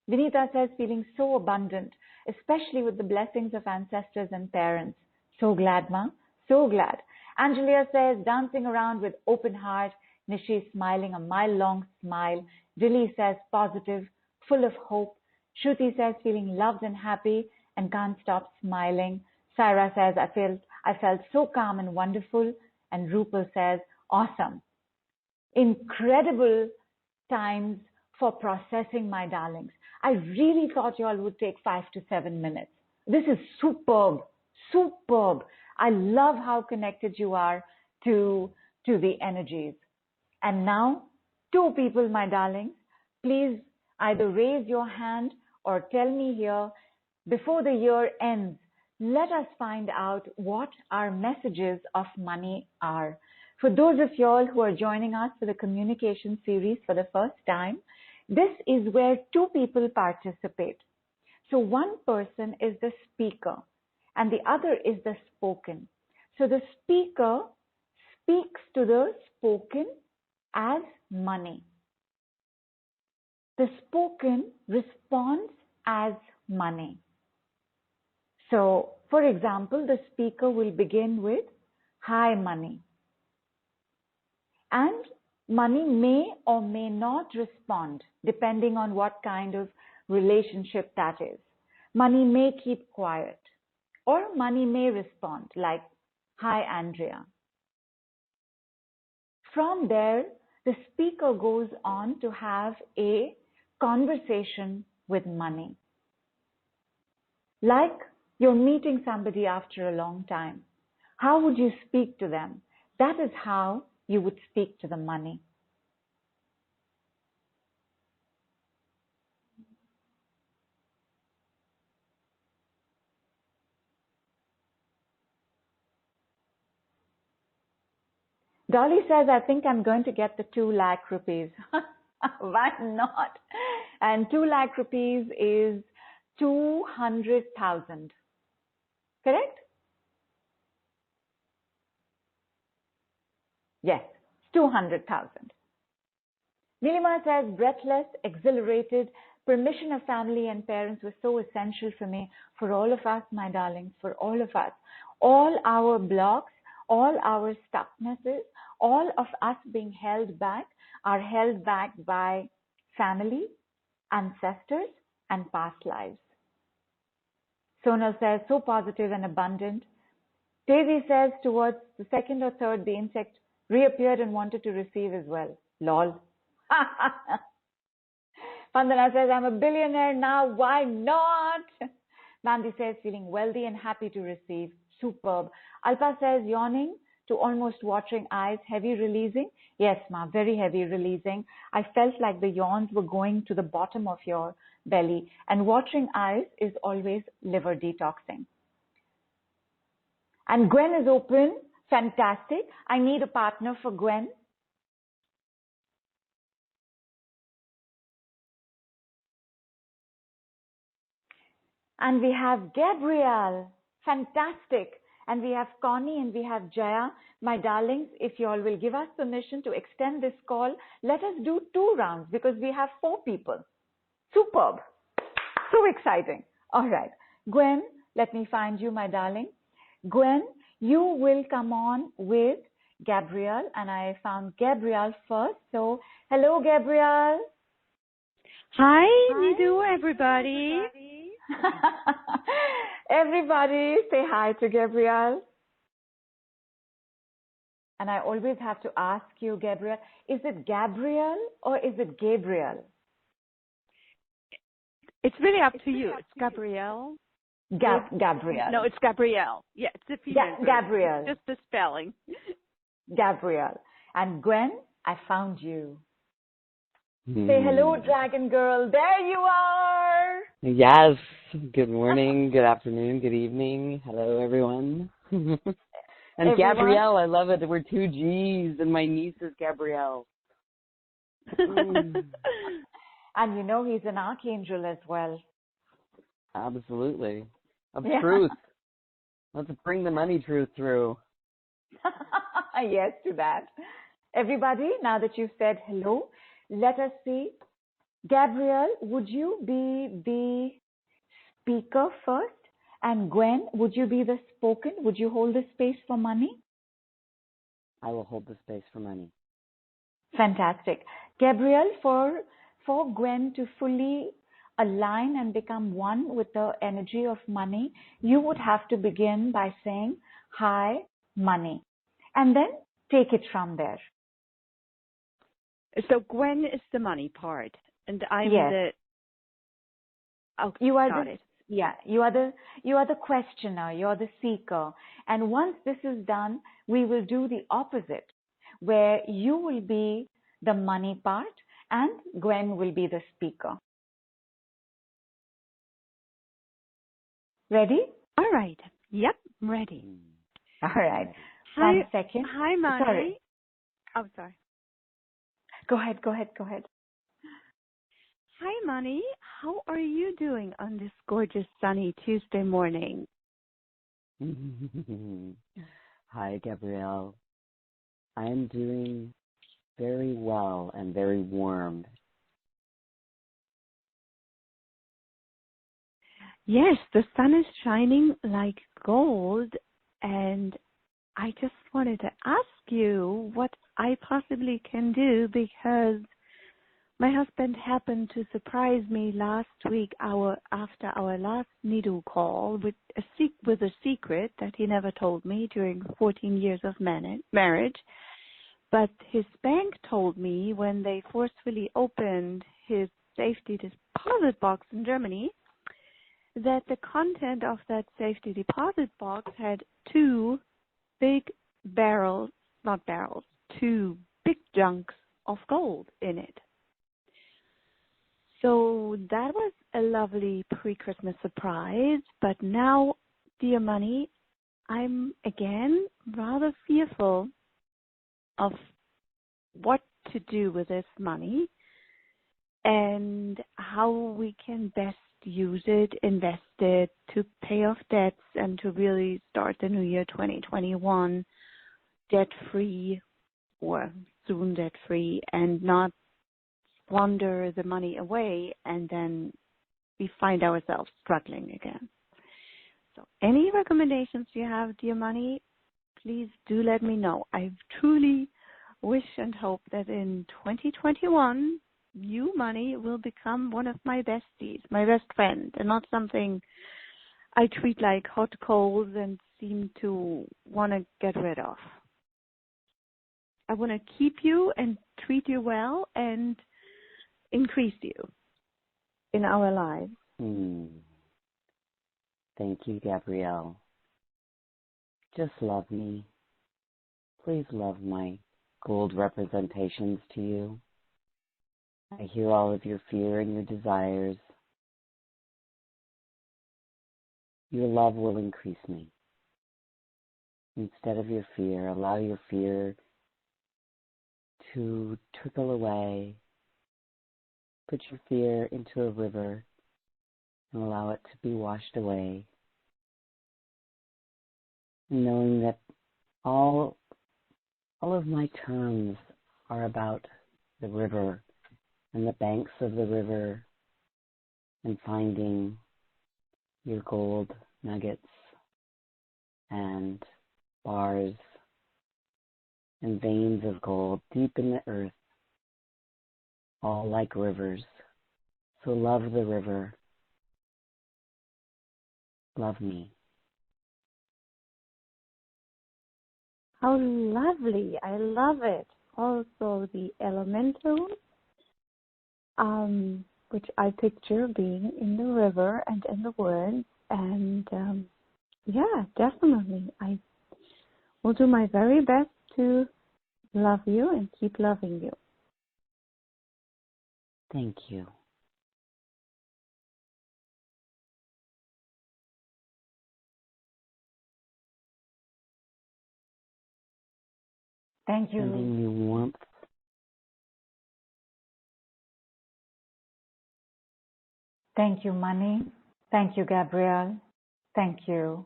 Vinita says, feeling so abundant, especially with the blessings of ancestors and parents. So glad, Ma. So glad. Angelia says, dancing around with open heart. Nishi smiling a mile-long smile. Dilly says, positive, full of hope. Shruti says, feeling loved and happy and can't stop smiling. Saira says, I felt so calm and wonderful. And Rupal says, awesome. Incredible times for processing, my darlings. I really thought you all would take 5 to 7 minutes. This is superb, superb. I love how connected you are to the energies. And now, 2 people, my darlings, please either raise your hand or tell me here, before the year ends, let us find out what our messages of money are. For those of y'all who are joining us for the communication series for the first time, this is where 2 people participate. So one person is the speaker and the other is the spoken. So the speaker speaks to the spoken as money. The spoken responds as money. So, for example, the speaker will begin with, hi, money. And money may or may not respond depending on what kind of relationship that is. Money may keep quiet or money may respond like, hi, Andrea. From there, the speaker goes on to have a conversation with money. Like you're meeting somebody after a long time. How would you speak to them? That is how you would speak to the money. Dolly says, I think I'm going to get the 2 lakh rupees. Why not? And 2 lakh rupees is 200,000. Correct? Yes, 200,000. Nilima says, breathless, exhilarated, permission of family and parents was so essential for me, for all of us, my darlings, for all of us. All our blocks, all our stucknesses, all of us being held back are held back by family, ancestors, and past lives. Sonal says, so positive and abundant. Daisy says, towards the 2nd or 3rd, the insect reappeared and wanted to receive as well. Lol. Vandana says, I'm a billionaire now. Why not? Nandi says, feeling wealthy and happy to receive. Superb. Alpa says, yawning to almost watering eyes, heavy releasing. Yes, Ma, very heavy releasing. I felt like the yawns were going to the bottom of your belly. And watering eyes is always liver detoxing. And Gwen is open. Fantastic. I need a partner for Gwen. And we have Gabrielle. Fantastic. And we have Connie and we have Jaya. My darlings, if you all will give us permission to extend this call, let us do 2 rounds because we have 4 people. Superb. So exciting. All right. Gwen, let me find you, my darling. Gwen, you will come on with Gabrielle. And I found Gabrielle first. So, hello, Gabrielle.
Hi, Nidhu, everybody.
Everybody say hi to Gabrielle. And I always have to ask you, Gabrielle, is it Gabrielle or is it Gabriel?
It's really up to you. It's Gabrielle.
Gabrielle.
No, it's Gabrielle. Yeah, it's the female version.
Gabrielle.
Just the spelling.
Gabrielle. And Gwen, I found you. Say hello, Dragon Girl. There you are.
Yes. Good morning, good afternoon, good evening. Hello, everyone. And
Everyone?
Gabrielle, I love it. We're two G's, and my niece is Gabrielle.
And you know he's an archangel as well.
Absolutely. Of
Yeah.
truth. Let's bring the money truth through.
Yes to that. Everybody, now that you've said hello, let us see. Gabrielle, would you be the speaker first? And Gwen, would you be the spoken? Would you hold the space for money?
I will hold the space for money.
Fantastic. Gabrielle, for Gwen to fully align and become one with the energy of money, you would have to begin by saying, hi, money. And then take it from there.
So Gwen is the money part, and I'm
Yes.
the. Oh,
You are
got
the
it.
Yeah, you are the questioner, you're the seeker. And once this is done, we will do the opposite, where you will be the money part and Gwen will be the speaker. Ready?
All right. Yep, I'm ready.
All right.
Hi,
1 second.
Hi, money.
Sorry.
Oh, sorry.
Go ahead.
Hi, money. How are you doing on this gorgeous sunny Tuesday morning?
Hi, Gabrielle. I am doing very well and very warm.
Yes, the sun is shining like gold, and I just wanted to ask you what I possibly can do, because my husband happened to surprise me last week after our last Nidhu call with a secret that he never told me during 14 years of marriage. But his bank told me when they forcefully opened his safety deposit box in Germany that the content of that safety deposit box had two big chunks of gold in it. So that was a lovely pre-Christmas surprise, but now, dear money, I'm again rather fearful of what to do with this money and how we can best use it, invest it to pay off debts and to really start the new year 2021 debt-free or soon debt-free and not squander the money away and then we find ourselves struggling again. So any recommendations you have, dear money, please do let me know. I truly wish and hope that in 2021, you, money, will become one of my besties, my best friend, and not something I treat like hot coals and seem to want to get rid of. I want to keep you and treat you well and increase you in our lives.
Thank you, Gabrielle. Just love me. Please love my gold representations to you. I hear all of your fear and your desires. Your love will increase me. Instead of your fear, allow your fear to trickle away. Put your fear into a river and allow it to be washed away. And knowing that all of my terms are about the river and the banks of the river and finding your gold nuggets and bars and veins of gold deep in the earth, all like rivers. So love the river. Love me.
How lovely. I love it. Also the elementals, which I picture being in the river and in the woods, And yeah, definitely. I will do my very best to love you and keep loving you.
Thank you.
Thank you.
Sending you warmth.
Thank you, Money. Thank you, Gabrielle. Thank you.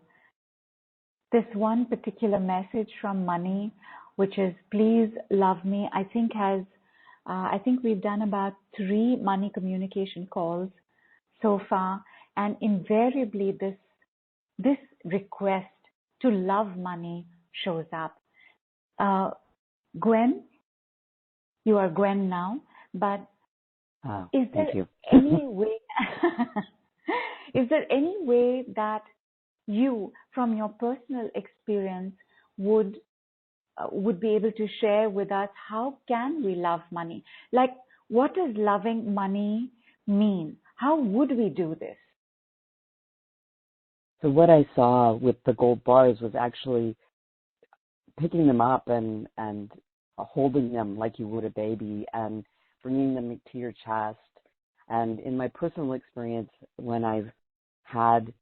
This one particular message from Money, which is please love me, I think we've done about 3 money communication calls so far, and invariably this request to love Money shows up. Gwen, you are Gwen now, but is there
thank you.
any way is there any way that you, from your personal experience, would be able to share with us how can we love money? Like, what does loving money mean? How would we do this?
So what I saw with the gold bars was actually picking them up and holding them like you would a baby and bringing them to your chest. And in my personal experience, when I've had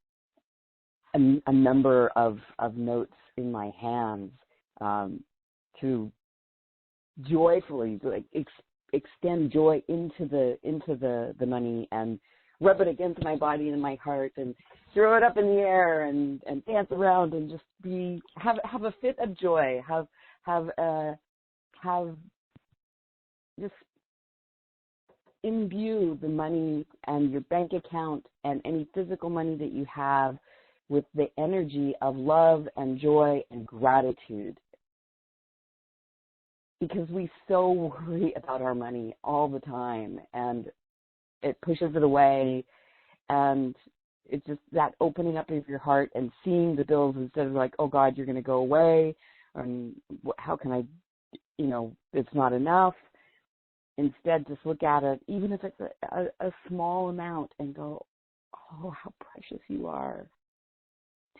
a number of notes in my hands, to joyfully extend joy into the money and rub it against my body and my heart and throw it up in the air and dance around and just have a fit of joy, have just imbue the money and your bank account and any physical money that you have with the energy of love and joy and gratitude. Because we so worry about our money all the time, and it pushes it away, and it's just that opening up of your heart and seeing the bills instead of like, oh God, you're going to go away, and how can I, it's not enough. Instead, just look at it, even if it's a small amount, and go, oh, how precious you are.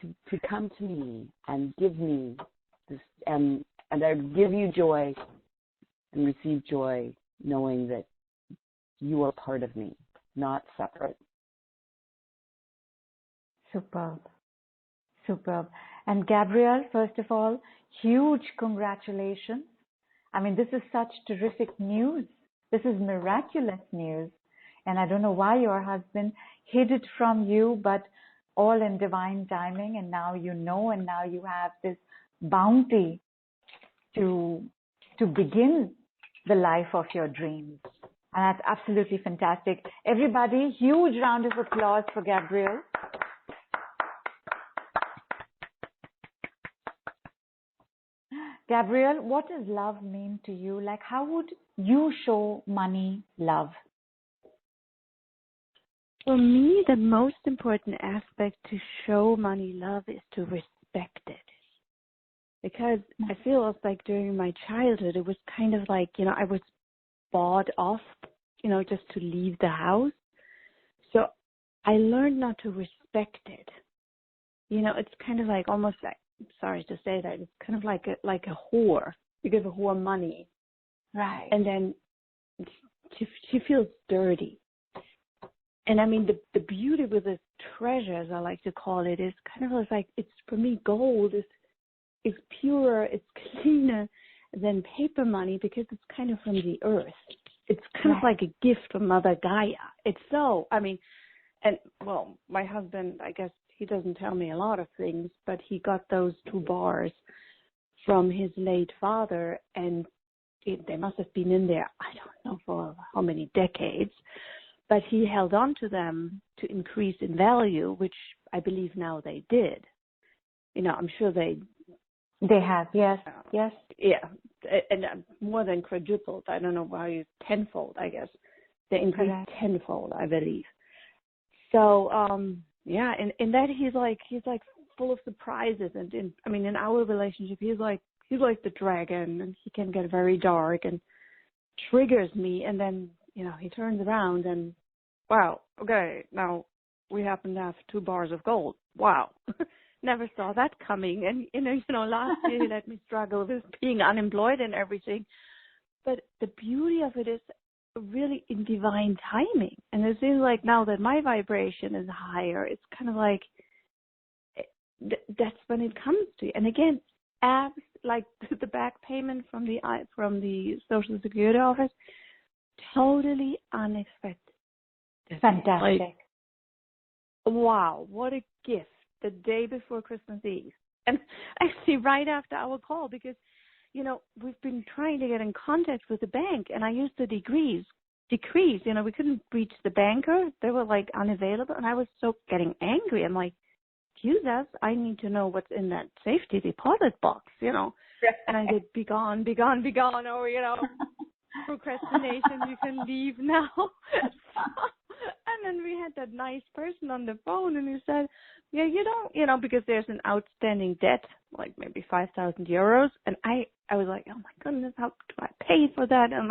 To come to me and give me this, and I give you joy and receive joy, knowing that you are part of me, not separate.
Superb. Superb. And Gabrielle, first of all, huge congratulations. I mean, this is such terrific news. This is miraculous news. And I don't know why your husband hid it from you, but all in divine timing. And now you know, and now you have this bounty to begin the life of your dreams. And that's absolutely fantastic. Everybody, huge round of applause for Gabrielle. Gabrielle, what does love mean to you? Like, how would you show money love?
For me, the most important aspect to show money love is to respect it. Because I feel it's like during my childhood, it was kind of like, I was bought off, just to leave the house. So I learned not to respect it. It's kind of like almost like, sorry to say that, it's kind of like a whore. You give a whore money.
Right.
And then she feels dirty. And I mean, the beauty with the treasure, as I like to call it, is kind of like, it's, for me, gold is purer, it's cleaner than paper money because it's kind of from the earth. It's kind of like a gift from Mother Gaia. It's so, my husband, I guess he doesn't tell me a lot of things, but he got those 2 bars from his late father, and they must have been in there, I don't know for how many decades, but he held on to them to increase in value, which I believe now they did. I'm sure they
have, yes, yes.
Yeah, and more than quadrupled. I don't know how you, tenfold, I guess. They increased tenfold, I believe. So, and that he's like full of surprises. And in our relationship, he's like the dragon, and he can get very dark and triggers me. And then, he turns around and, wow, okay, now we happen to have 2 bars of gold. Wow. Never saw that coming. And, last year he let me struggle with being unemployed and everything. But the beauty of it is really in divine timing. And it seems like now that my vibration is higher, it's kind of like that's when it comes to you. And again, like the back payment from the Social Security office, totally unexpected.
Fantastic.
Like, wow, what a gift the day before Christmas Eve. And actually right after our call, because, we've been trying to get in contact with the bank, and I used the decrease. We couldn't reach the banker. They were like unavailable, and I was so getting angry. I'm like, Jesus, I need to know what's in that safety deposit box, And I did, be gone, or, procrastination, you can leave now. And then we had that nice person on the phone, and he said, yeah, you don't, because there's an outstanding debt, like maybe 5,000 euros. And I was like, oh my goodness, how do I pay for that? And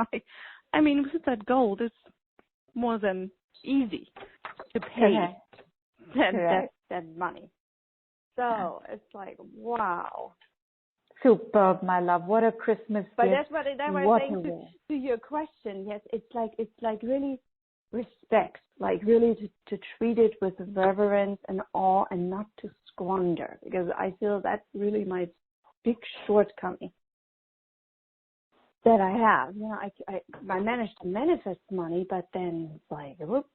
with that gold, it's more than easy to pay that money. So it's like, wow.
Superb, my love. What a Christmas
But
gift.
that's what I'm saying to your question. Yes, it's like really respect, like really to treat it with reverence and awe and not to squander, because I feel that's really my big shortcoming that I have. I managed to manifest money, but then it's like, whoop,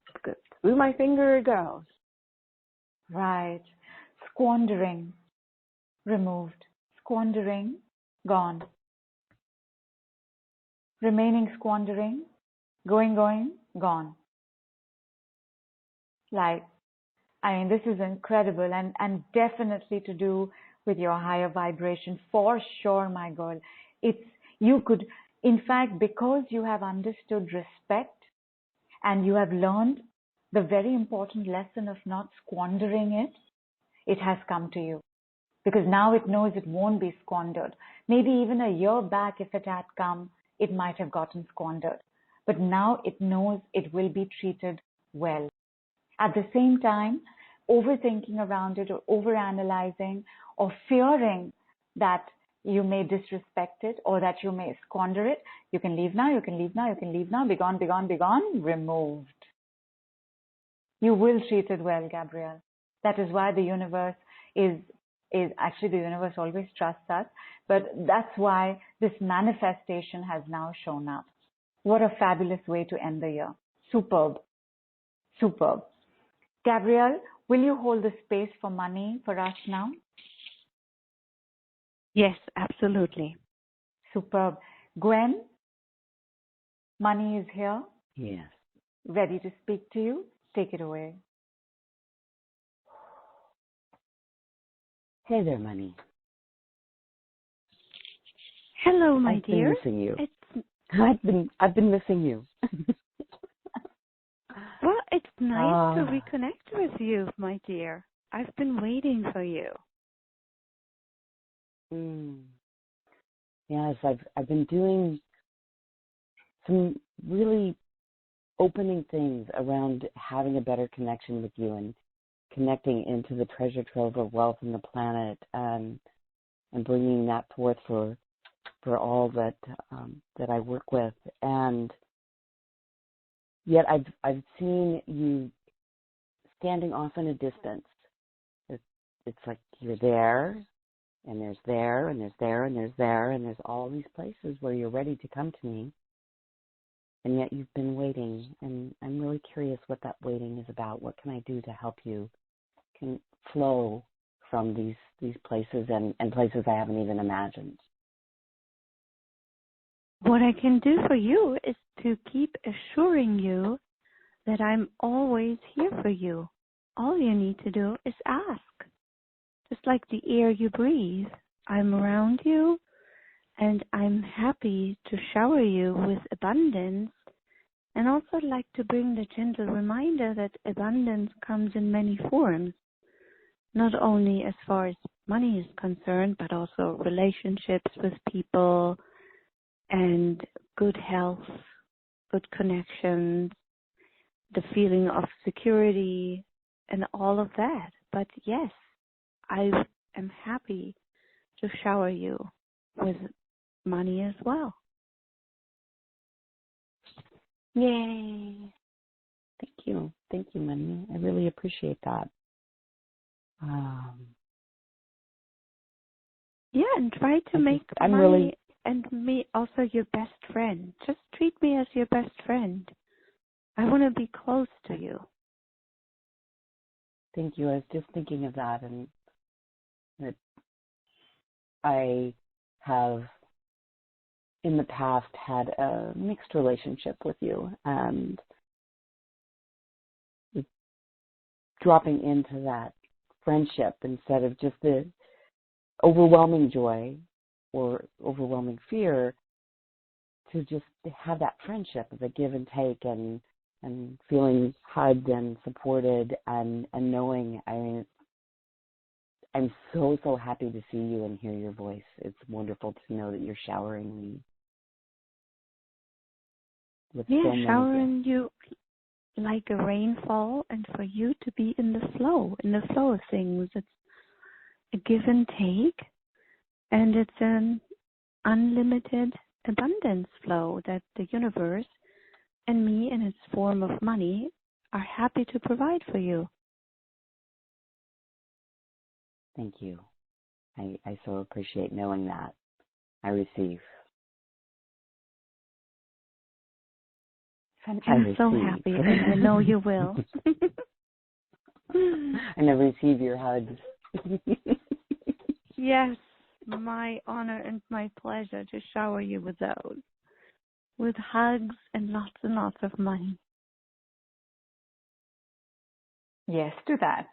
through my finger it goes.
Right. Squandering, removed. Squandering, gone. Remaining squandering, going, gone. This is incredible and definitely to do with your higher vibration for sure, my girl. In fact, because you have understood respect and you have learned the very important lesson of not squandering it, it has come to you. Because now it knows it won't be squandered. Maybe even a year back, if it had come, it might have gotten squandered. But now it knows it will be treated well. At the same time, overthinking around it or overanalyzing or fearing that you may disrespect it or that you may squander it, you can leave now, be gone, removed. You will treat it well, Gabrielle. That is why the universe the universe always trusts us, but that's why this manifestation has now shown up. What a fabulous way to end the year. Superb. Gabrielle, will you hold the space for money for us now?
Yes, absolutely.
Superb. Gwen, money is here.
Yes.
Ready to speak to you. Take it away.
Hey there, money.
Hello, my dear.
I've been missing you. I've been missing you.
Well, it's nice to reconnect with you, my dear. I've been waiting for you.
Yes, I've been doing some really opening things around having a better connection with you and connecting into the treasure trove of wealth in the planet, and bringing that forth for all that I work with. And yet I've seen you standing off in a distance. It's like you're there, and there's there, and there's there, and there's there, and there's all these places where you're ready to come to me, and yet you've been waiting. And I'm really curious what that waiting is about. What can I do to help you can flow from these places and places I haven't even imagined?
What I can do for you is to keep assuring you that I'm always here for you. All you need to do is ask. Just like the air you breathe, I'm around you, and I'm happy to shower you with abundance. And also I'd like to bring the gentle reminder that abundance comes in many forms, not only as far as money is concerned, but also relationships with people and good health, good connections, the feeling of security, and all of that. But yes, I am happy to shower you with money as well.
Yay! Thank you, Money. I really appreciate that.
Yeah, and try to make
I'm
money
really
and me also your best friend. Just treat me as your best friend. I want to be close to you.
Thank you. I was just thinking of that, and that I have in the past had a mixed relationship with you, and dropping into that friendship instead of just the overwhelming joy or overwhelming fear, to just have that friendship of a give and take, and feeling hugged and supported, and knowing, I mean, I'm so happy to see you and hear your voice. It's wonderful to know that you're showering me with so many
showering you like a rainfall, and for you to be in the flow of things. It's a give and take, and it's an unlimited abundance flow that the universe and me in its form of money are happy to provide for you.
Thank you. I so appreciate knowing that. I receive.
I'm so happy, and I know you will.
And I receive your hugs.
Yes, my honor and my pleasure to shower you with those. With hugs and lots of money.
Yes to that.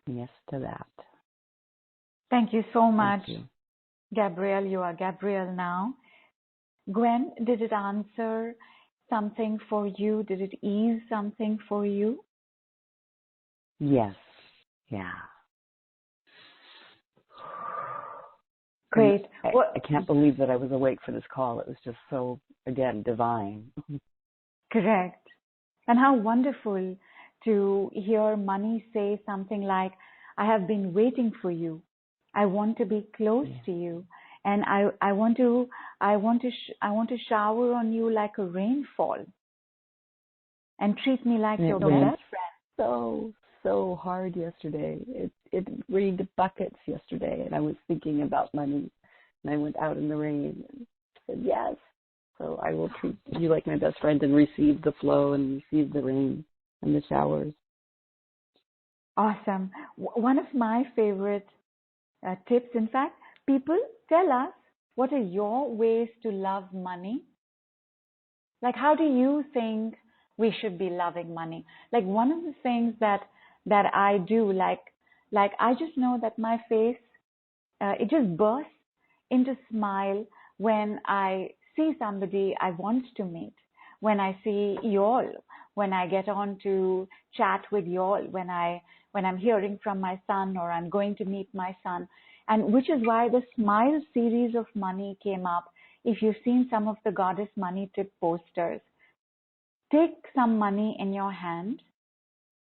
Yes to that.
Thank you so much,
Thank you.
Gabrielle. You are Gabrielle now. Gwen, did it answer something for you? Did it ease something for you?
Yes. Yeah.
Great.
I can't believe that I was awake for this call. It was just so, again, divine.
Correct. And how wonderful to hear Money say something like, I have been waiting for you. I want to be close to you. And I want to shower on you like a rainfall. And treat me like your best friend.
So hard yesterday. It rained buckets yesterday, and I was thinking about money, and I went out in the rain and said yes. So I will treat you like my best friend and receive the flow and receive the rain and the showers.
Awesome. One of my favorite tips, in fact, people tell us, what are your ways to love money? Like, how do you think we should be loving money? Like, one of the things that I do, like I just know that my face, it just bursts into smile when I see somebody I want to meet, when I see y'all, when I get on to chat with y'all, when I'm hearing from my son, or I'm going to meet my son. And which is why the Smile series of money came up. If you've seen some of the Goddess Money Tip posters, take some money in your hand.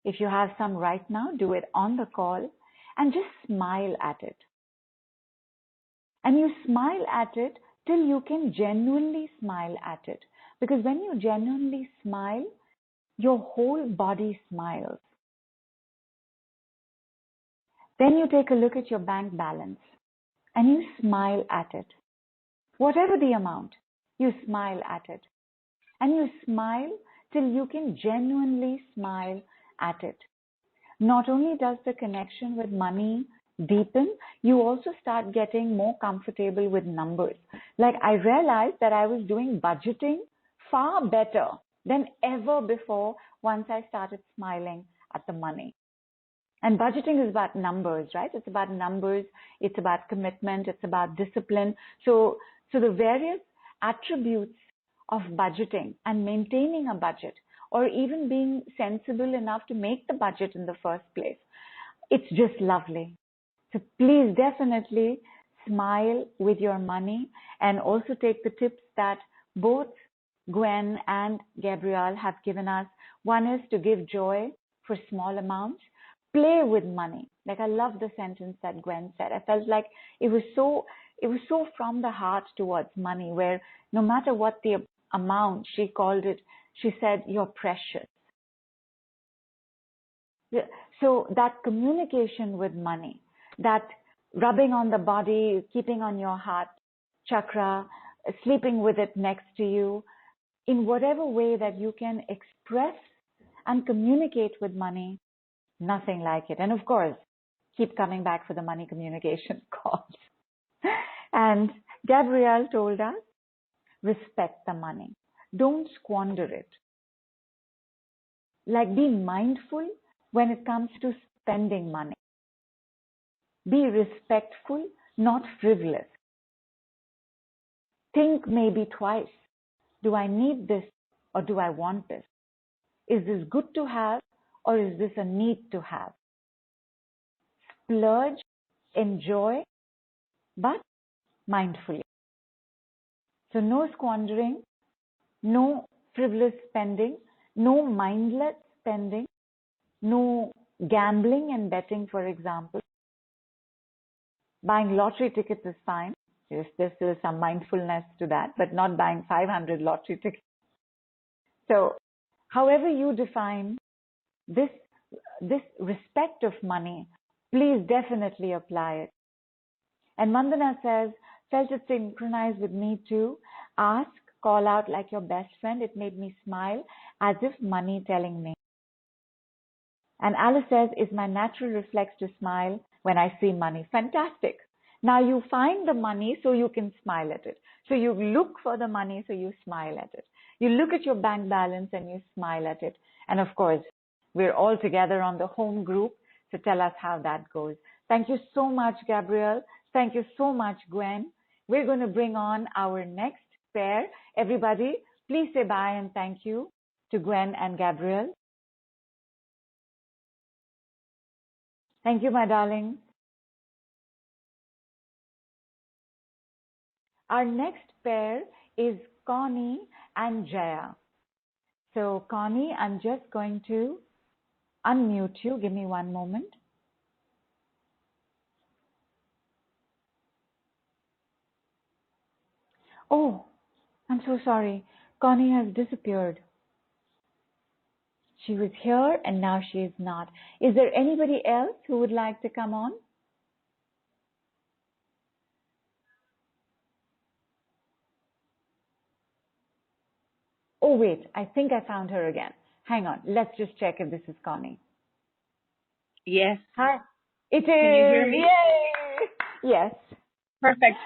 If you have some right now, do it on the call and just smile at it. And you smile at it till you can genuinely smile at it. Because when you genuinely smile, your whole body smiles. Then you take a look at your bank balance and you smile at it. Whatever the amount, you smile at it. And you smile till you can genuinely smile at it. Not only does the connection with money deepen, you also start getting more comfortable with numbers. Like, I realized that I was doing budgeting far better than ever before once I started smiling at the money. And budgeting is about numbers, right? It's about numbers. It's about commitment. It's about discipline. So the various attributes of budgeting and maintaining a budget, or even being sensible enough to make the budget in the first place, it's just lovely. So please definitely smile with your money, and also take the tips that both Gwen and Gabrielle have given us. One is to give joy for small amounts. Play with money. Like, I love the sentence that Gwen said. I felt like it was so from the heart towards money, where no matter what the amount, she called it, she said, you're precious. So that communication with money, that rubbing on the body, keeping on your heart chakra, sleeping with it next to you, in whatever way that you can express and communicate with money, nothing like it. And of course, keep coming back for the money communication calls. And Gabrielle told us, respect the money. Don't squander it. Like, be mindful when it comes to spending money. Be respectful, not frivolous. Think maybe twice. Do I need this or do I want this? Is this good to have or is this a need to have? Splurge, enjoy, but mindfully. So no squandering, no frivolous spending, no mindless spending, no gambling and betting, for example. Buying lottery tickets is fine. There's still some mindfulness to that, but not buying 500 lottery tickets. So however you define this respect of money, please definitely apply it. And Mandana says, felt it synchronized with me too. Ask, call out like your best friend. It made me smile as if money telling me. And Alice says, is my natural reflex to smile when I see money. Fantastic. Now you find the money so you can smile at it. So you look for the money so you smile at it. You look at your bank balance and you smile at it. And of course, we're all together on the home group. So tell us how that goes. Thank you so much, Gabrielle. Thank you so much, Gwen. We're going to bring on our next pair. Everybody, please say bye and thank you to Gwen and Gabrielle. Thank you, my darling. Our next pair is Connie and Jaya. So Connie, I'm just going to unmute you. Give me one moment. Oh, I'm so sorry. Connie has disappeared. She was here and now she is not. Is there anybody else who would like to come on? Oh, wait, I think I found her again. Hang on, let's just check if this is Connie.
Yes.
Hi. It is.
Can you hear me?
Yay! Yes.
Perfect.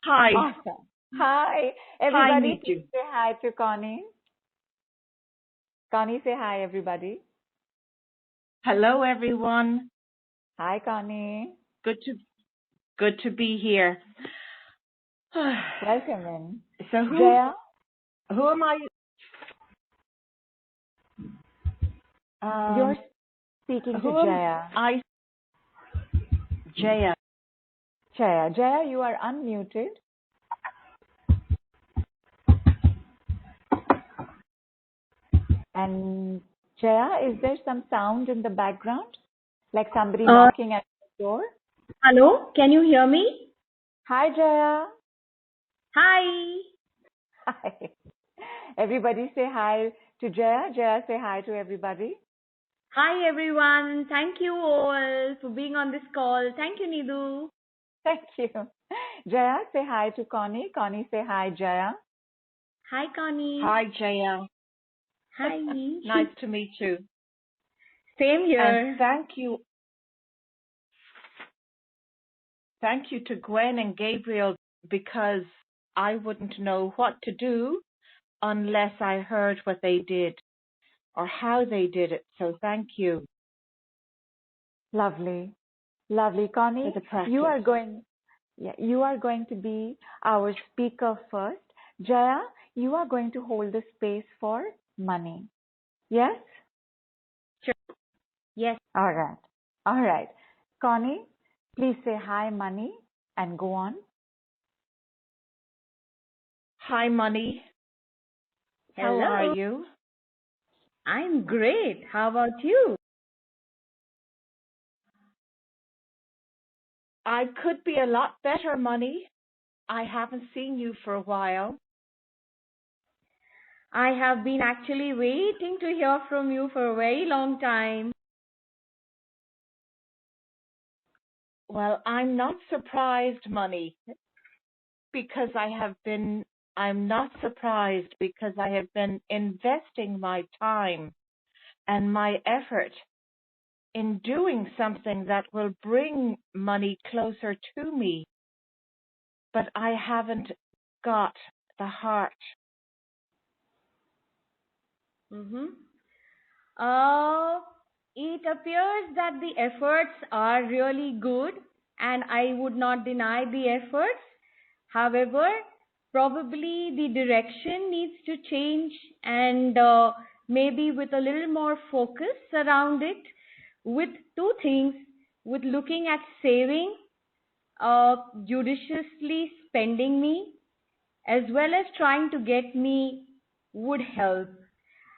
Hi.
Awesome. Hi, everybody.
Hi, Nidhu.
Say hi to Connie. Connie, say hi, everybody.
Hello, everyone.
Hi, Connie.
Good to be here.
Welcome in.
So
Jaya?
who am I?
You're speaking to Jaya.
Jaya.
Jaya, you are unmuted. And Jaya, is there some sound in the background? Like somebody knocking at the door?
Hello, can you hear me?
Hi, Jaya.
Hi.
Hi. Everybody say hi to Jaya. Jaya, say hi to everybody.
Hi, everyone. Thank you all for being on this call. Thank you, Nidhu.
Thank you. Jaya, say hi to Connie. Connie, say hi, Jaya.
Hi, Connie.
Hi, Jaya.
Hi.
Nice to meet you.
Same here.
And thank you. Thank you to Gwen and Gabriel, because I wouldn't know what to do unless I heard what they did or how they did it. So thank you.
Lovely. Lovely. Connie,
For the practice.
you are going to be our speaker first. Jaya, you are going to hold the space for money. Yes?
Sure. Yes.
All right. All right. Connie, please say hi, money, and go on.
Hi, Money. How
Hello.
are you?
I'm great. How about you?
I could be a lot better, Money. I haven't seen you for a while.
I have been actually waiting to hear from you for a very long time.
Well, I'm not surprised, Money, because I'm not surprised because I have been investing my time and my effort in doing something that will bring money closer to me, but I haven't got the heart.
Mm-hmm. Uh, it appears that the efforts are really good, and I would not deny the efforts. However, probably the direction needs to change, and maybe with a little more focus around it, with two things, with looking at saving, judiciously spending me, as well as trying to get me would help.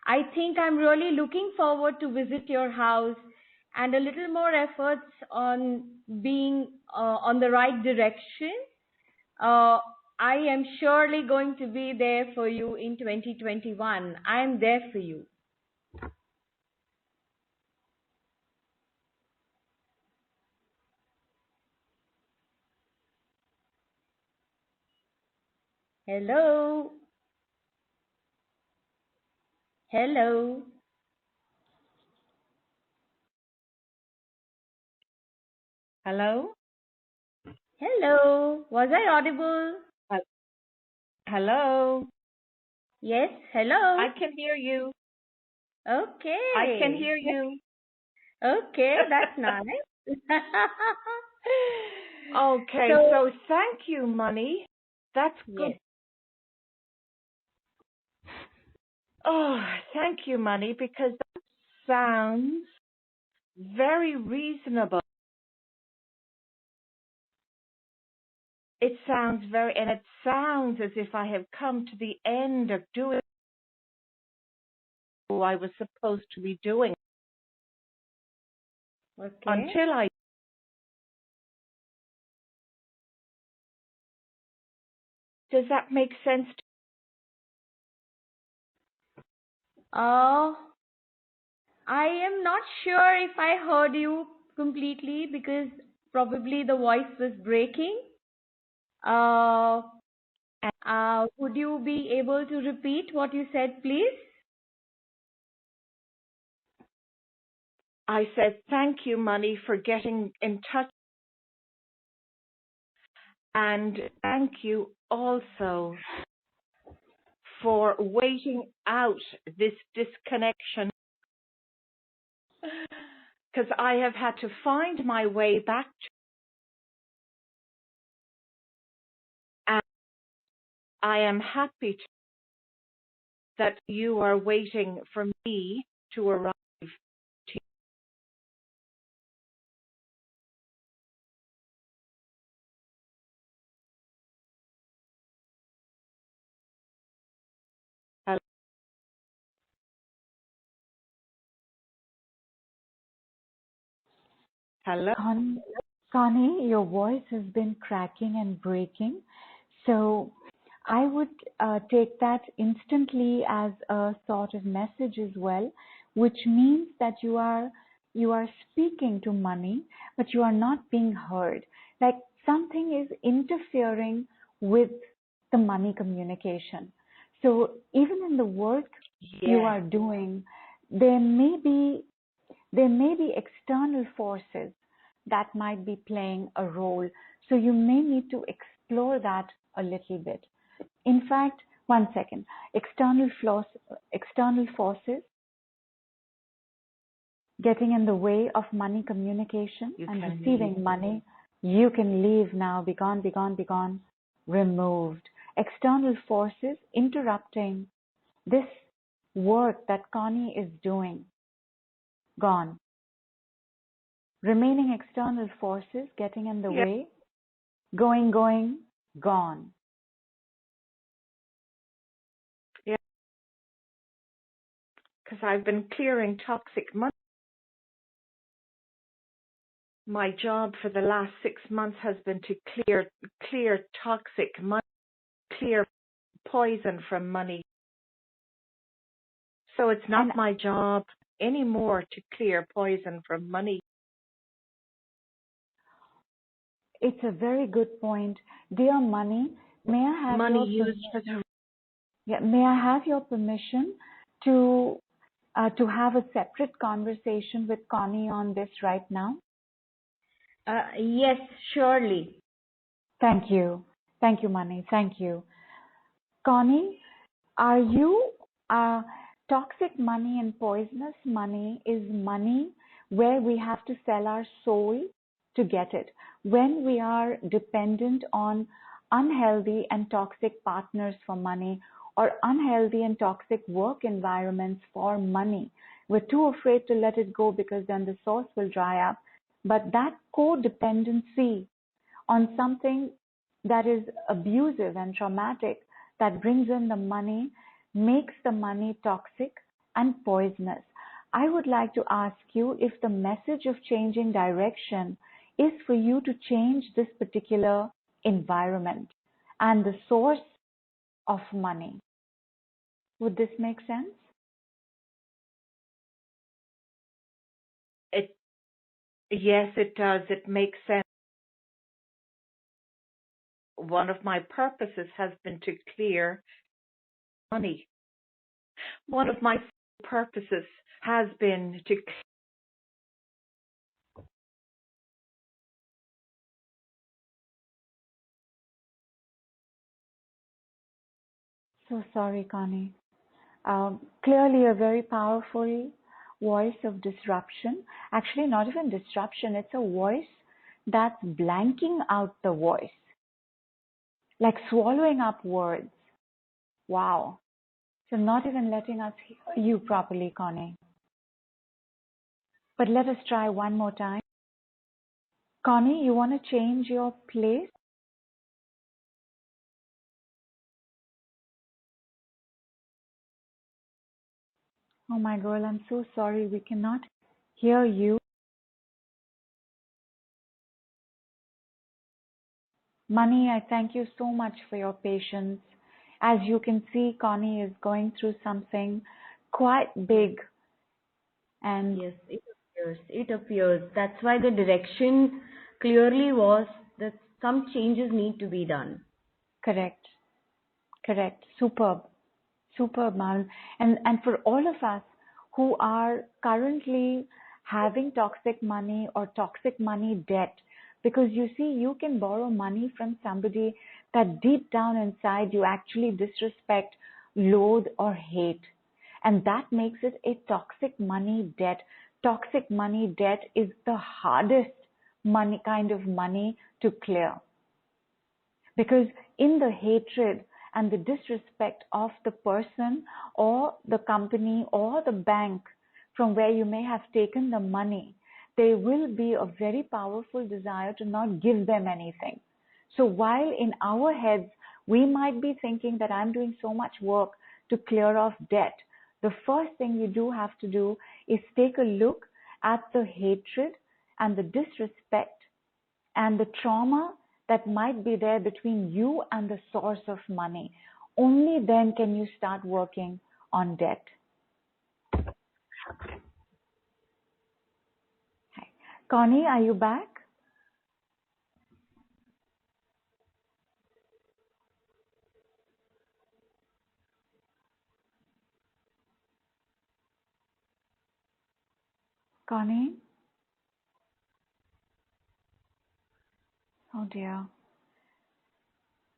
I think I'm really looking forward to visit your house, and a little more efforts on being on the right direction. Uh, I am surely going to be there for you in 2021. I am there for you. Hello. Hello.
Hello?
Hello. Was I audible?
Uh, Hello?
Yes. Hello.
I can hear you. I can
Okay.
hear you.
Okay, that's nice.
Okay,
So,
so thank you, Money. That's good.
yes.
Oh, thank you, Money, because that sounds very reasonable. And it sounds as if I have come to the end of doing what I was supposed to be doing
Okay.
until I. Does that make sense?
Uh, I am not sure if I heard you completely because probably the voice was breaking. Uh, would you be able to repeat what you said, please?
I said, thank you, Money, for getting in touch. And thank you also for waiting out this disconnection. Because I have had to find my way back to, and I am happy that you are waiting for me to arrive. Hello?
Connie, your voice has been cracking and breaking. So I would take that instantly as a sort of message as well, which means that you are speaking to money, but you are not being heard. Like something is interfering with the money communication. So even in the work you
Yes.
are doing, there may be there may be external forces that might be playing a role. So you may need to explore that a little bit. In fact, one second, external forces getting in the way of money communication
You
and
can
receiving
leave.
money. You can leave now, be gone, be gone, be gone, removed. External forces interrupting this work that Connie is doing, gone. Remaining external forces getting in the
Yeah.
way, going, gone.
Yeah. because I've been clearing toxic money. My job for the last 6 months has been to clear toxic money, clear poison from money. So it's not my job anymore to clear poison from money.
It's a very good point. Dear Money, may I have
Money
your
used for the
may I have your permission to have a separate conversation with Connie on this right now?
Yes, surely.
Thank you. Thank you, Money. Thank you. Connie, are you toxic money and poisonous money is money where we have to sell our soul to get it. When we are dependent on unhealthy and toxic partners for money or unhealthy and toxic work environments for money, we're too afraid to let it go because then the source will dry up. But that codependency on something that is abusive and traumatic that brings in the money makes the money toxic and poisonous. I would like to ask you if the message of changing direction is for you to change this particular environment and the source of money. Would this make sense?
Yes, it does. It makes sense. One of my purposes has been to clear money. One of my purposes has been to
So sorry, Connie. Clearly a very powerful voice of disruption. Actually, not even disruption. It's a voice that's blanking out the voice, like swallowing up words. Wow. So not even letting us hear you properly, Connie. But let us try one more time. Connie, you want to change your place? Oh my girl, I'm so sorry. We cannot hear you. Money, I thank you so much for your patience. As you can see, Connie is going through something quite big. And
Yes, it appears. It appears. That's why the direction clearly was that some changes need to be done.
correct, correct. Superb. Superb, Mal. And for all of us who are currently having toxic money or toxic money debt, because you see, you can borrow money from somebody that deep down inside you actually disrespect, loathe, or hate. And that makes it a toxic money debt. Toxic money debt is the hardest money kind of money to clear. Because in the hatred and the disrespect of the person or the company or the bank from where you may have taken the money, there will be a very powerful desire to not give them anything. So while in our heads, we might be thinking that I'm doing so much work to clear off debt, the first thing you do have to do is take a look at the hatred and the disrespect and the trauma that might be there between you and the source of money. Only then can you start working on debt. Hi. Connie, are you back? Connie? Oh dear.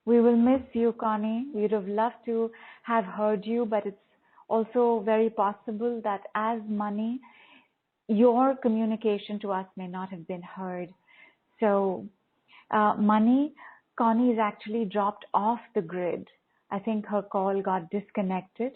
We will miss you, Connie. We'd have loved to have heard you, but it's also very possible that as money, your communication to us may not have been heard. So, money, Connie is actually dropped off the grid. I think her call got disconnected.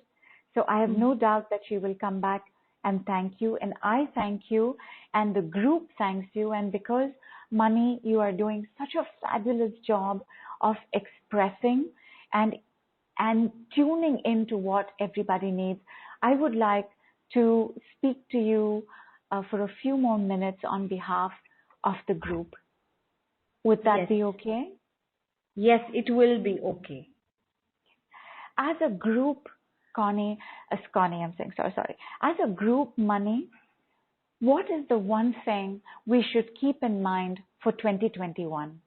So I have no doubt that she will come back and thank you. And I thank you and the group thanks you. And because Money, you are doing such a fabulous job of expressing and tuning into what everybody needs. I would like to speak to you for a few more minutes on behalf of the group. Would that
Yes.
be okay?
Yes, it will be okay.
As a group, Connie, sorry. As a group, Money, what is the one thing we should keep in mind for 2021?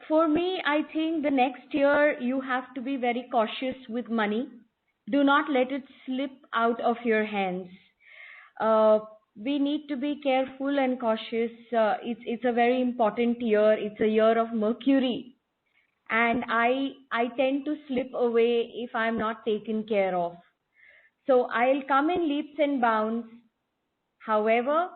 For me, I think the next year you have to be very cautious with money. Do not let it slip out of your hands. We need to be careful and cautious. It's a very important year. It's a year of Mercury, and I tend to slip away if I'm not taken care of. So I'll come in leaps and bounds. However,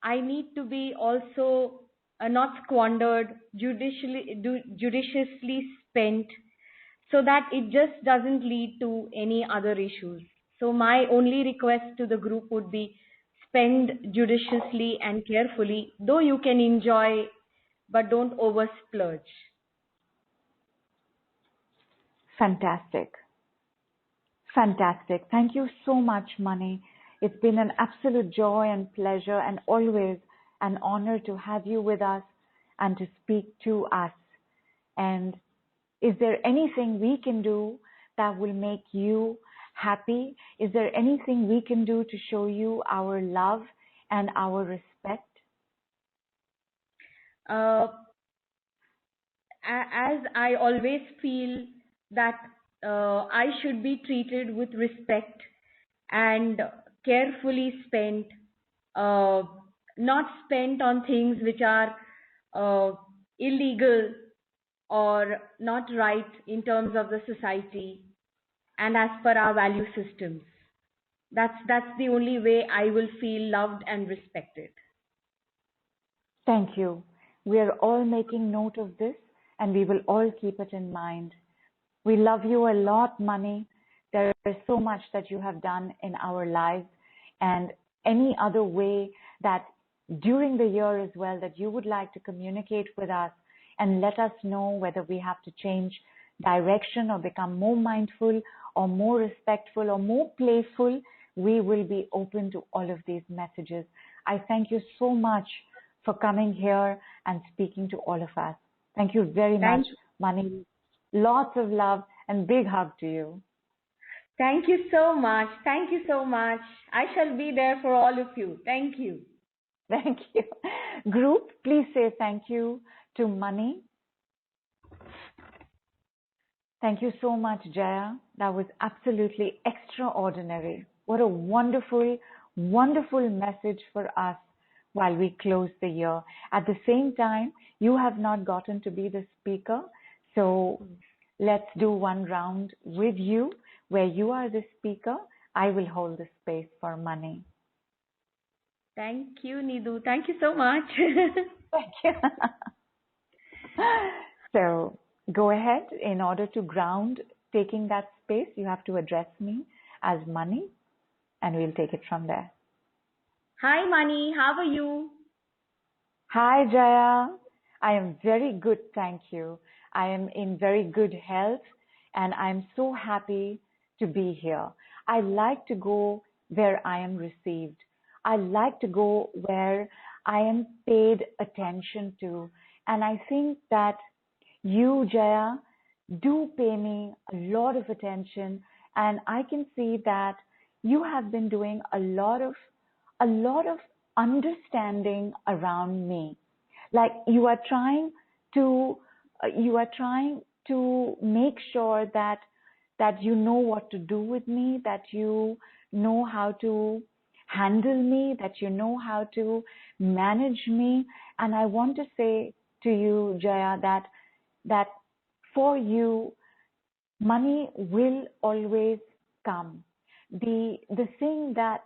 I need to be also not squandered, judiciously spent, so that it just doesn't lead to any other issues. So my only request to the group would be spend judiciously and carefully, though you can enjoy, but don't over splurge.
Fantastic. Fantastic. Thank you so much, Money. It's been an absolute joy and pleasure and always an honor to have you with us and to speak to us. And is there anything we can do that will make you happy? Is there anything we can do to show you our love and our respect?
As I always feel that I should be treated with respect and carefully spent, not spent on things which are illegal or not right in terms of the society and as per our value systems. That's the only way I will feel loved and respected.
Thank you. We are all making note of this and we will all keep it in mind. We love you a lot, Money. There is so much that you have done in our lives, and any other way that during the year as well that you would like to communicate with us and let us know whether we have to change direction or become more mindful or more respectful or more playful, we will be open to all of these messages. I thank you so much for coming here and speaking to all of us. Thank you very much, Money. Lots of love and big hug to you.
Thank you so much. Thank you so much. I shall be there for all of you. Thank you.
Thank you. Group, please say thank you to Money. Thank you so much, Jaya. That was absolutely extraordinary. What a wonderful, wonderful message for us while we close the year. At the same time, you have not gotten to be the speaker, so let's do one round with you where you are the speaker. I will hold the space for Money.
Thank you, Nidhu. Thank you so much.
Thank you. So go ahead. In order to ground taking that space, you have to address me as Money, and we'll take it from there.
Hi, Money. How are you?
Hi, Jaya. I am very good, thank you. I am in very good health, and I'm so happy to be here. I like to go where I am received. I like to go where I am paid attention to. And I think that you, Jaya, do pay me a lot of attention, and I can see that you have been doing a lot of understanding around me. Like you are trying to make sure that you know what to do with me, that you know how to handle me, that you know how to manage me. And I want to say to you, Jaya, that for you, money will always come. The thing that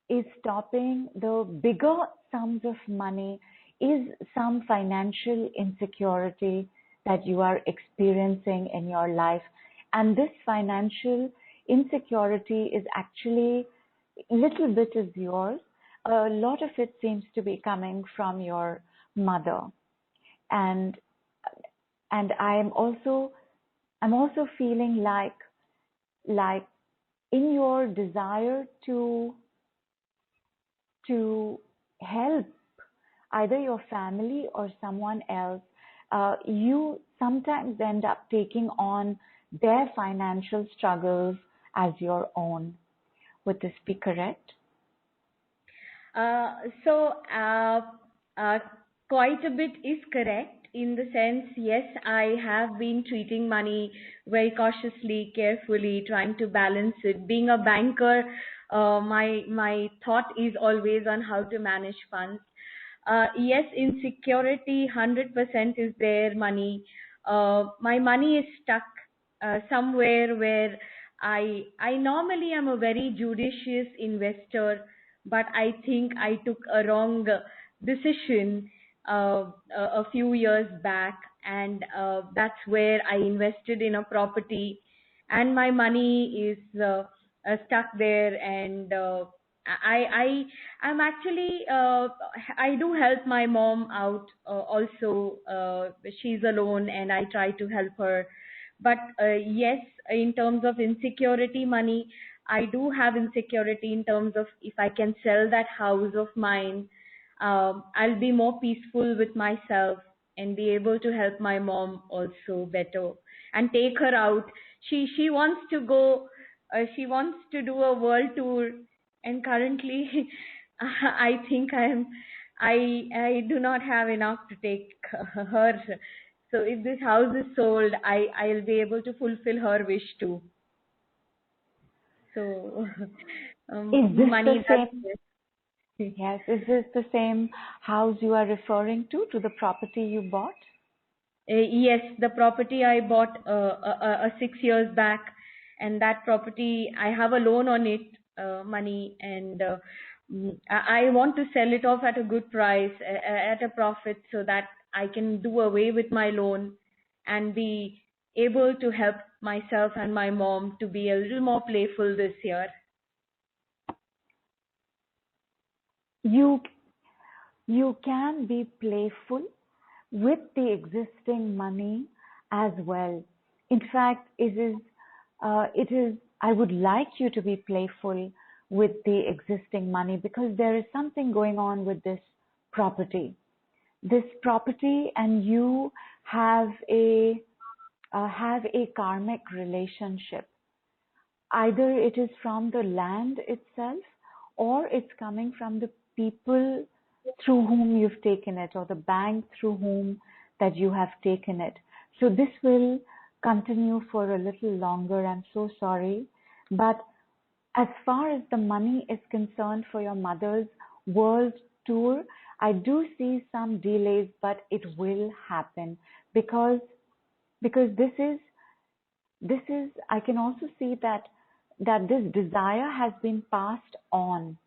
is stopping the bigger sums of money is some financial insecurity that you are experiencing in your life. And this financial insecurity is actually a little bit is yours. A lot of it seems to be coming from your mother. And I'm also feeling like in your desire to help either your family or someone else, you sometimes end up taking on their financial struggles as your own. Would this be correct?
So quite a bit is correct, in the sense, yes, I have been treating money very cautiously, carefully, trying to balance it. Being a banker, my thought is always on how to manage funds. Yes, insecurity 100% is there. My money is stuck somewhere where I normally am a very judicious investor, but I think I took a wrong decision a few years back, and that's where I invested in a property, and my money is stuck there. And I'm actually I do help my mom out also. She's alone, and I try to help her. But yes, in terms of insecurity money, I do have insecurity in terms of if I can sell that house of mine, I'll be more peaceful with myself and be able to help my mom also better and take her out. She wants to go. She wants to do a world tour, and currently, I think I do not have enough to take her. So if this house is sold, I'll be able to fulfill her wish too. So
Is this
money
the
does
same?
this.
Yes. Is this the same house you are referring to the property you bought?
Yes, the property I bought 6 years back, and that property I have a loan on it, money, and I want to sell it off at a good price, at a profit, so that I can do away with my loan and be able to help myself and my mom to be a little more playful this year.
You can be playful with the existing money as well. In fact, I would like you to be playful with the existing money, because there is something going on with this property. This property and you have a karmic relationship. Either it is from the land itself, or it's coming from the people through whom you've taken it, or the bank through whom that you have taken it. So this will continue for a little longer. I'm so sorry. But as far as the money is concerned for your mother's world tour, I do see some delays, but it will happen, because this is I can also see that this desire has been passed on.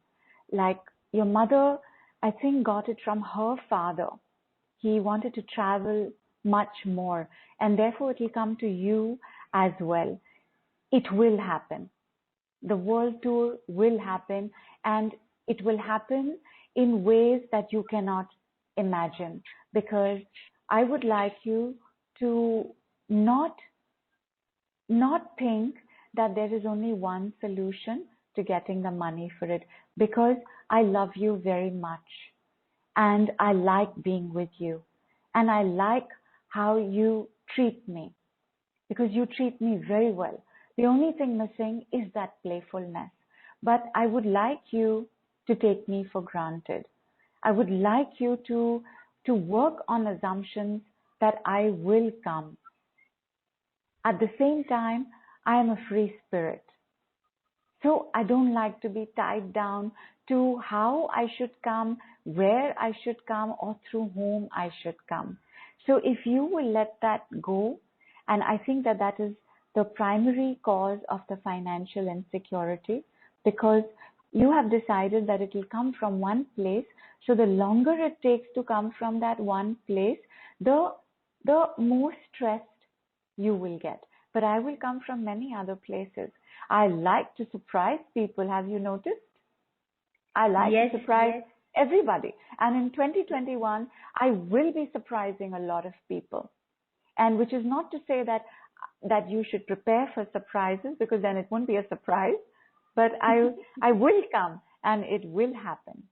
Like your mother, I think, got it from her father. He wanted to travel much more, and therefore it will come to you as well. It will happen. The world tour will happen, and it will happen in ways that you cannot imagine, because I would like you to not think that there is only one solution to getting the money for it, because I love you very much, and I like being with you, and I like how you treat me, because you treat me very well. The only thing missing is that playfulness. But I would like you to take me for granted. I would like you to work on assumptions that I will come. At the same time, I am a free spirit. So I don't like to be tied down to how I should come, where I should come, or through whom I should come. So if you will let that go, and I think that is the primary cause of the financial insecurity, because you have decided that it will come from one place. So the longer it takes to come from that one place, the more stressed you will get. But I will come from many other places. I like to surprise people. Have you noticed? I like to surprise everybody. And in 2021, I will be surprising a lot of people. And which is not to say that you should prepare for surprises, because then it won't be a surprise. but I will come and it will happen.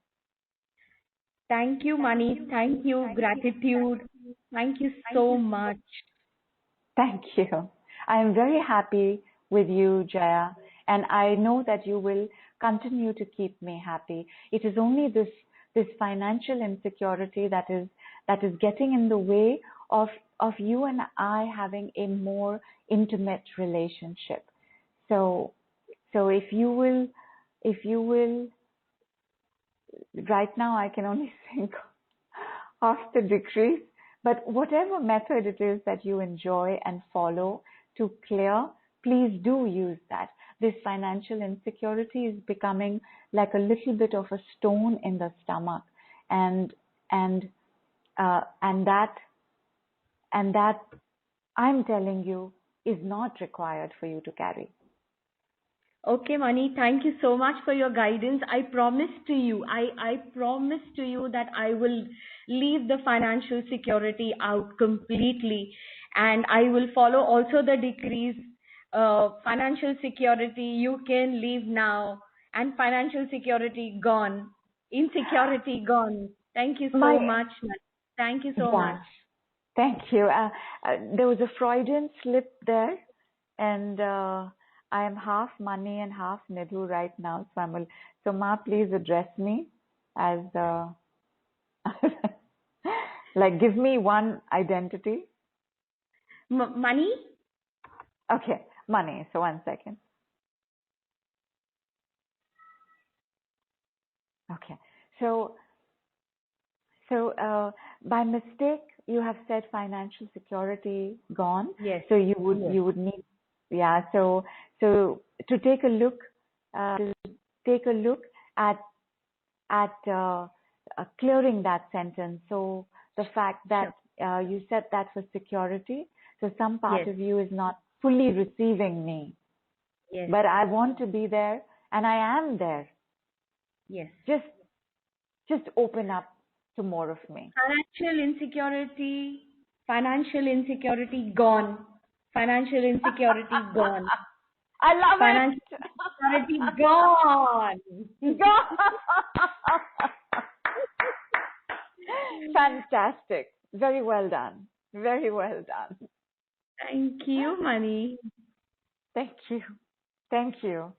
Thank you, Mani. Thank you, gratitude. Thank you so much.
Thank you. I am very happy with you, Jaya, and I know that you will continue to keep me happy. It is only this financial insecurity that is getting in the way of you and I having a more intimate relationship. So if you will, right now I can only think of the decrease, but whatever method it is that you enjoy and follow to clear, please do use that. This financial insecurity is becoming like a little bit of a stone in the stomach, and that I'm telling you is not required for you to carry.
Okay, Mani, thank you so much for your guidance. I promise to you that I will leave the financial security out completely, and I will follow also the decrees. Financial security you can leave now, and financial security gone. Insecurity gone. Thank you so much, Mani. Thank you so much.
Thank you. There was a Freudian slip there, and I am half Mani and half Nidhu right now. So Ma, please address me as like give me one identity.
Mani?
Okay, Mani. So 1 second. Okay. So by mistake you have said financial security gone.
Yes.
So you would need, yeah. So to take a look at clearing that sentence. So the fact that you said that for security, so some part of you is not fully receiving me.
Yes.
But I want to be there, and I am there.
Yes.
Just open up to more of me.
Financial insecurity gone. Financial insecurity gone.
I love
Financial insecurity gone.
Fantastic. Very well done. Very well done.
Thank you, Mani.
Thank you. Thank you.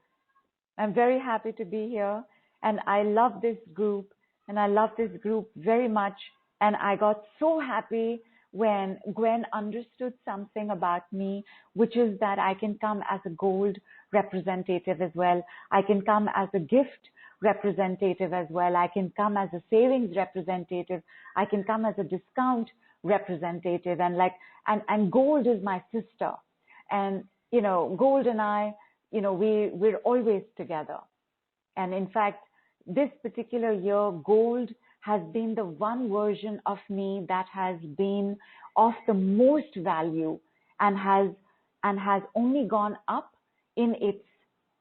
I'm very happy to be here, and I love this group, and I love this group very much. And I got so happy when Gwen understood something about me, which is that I can come as a gold representative as well. I can come as a gift representative as well. I can come as a savings representative. I can come as a discount representative. And gold is my sister. And, gold and I, we're always together. And in fact, this particular year, gold has been the one version of me that has been of the most value and has only gone up in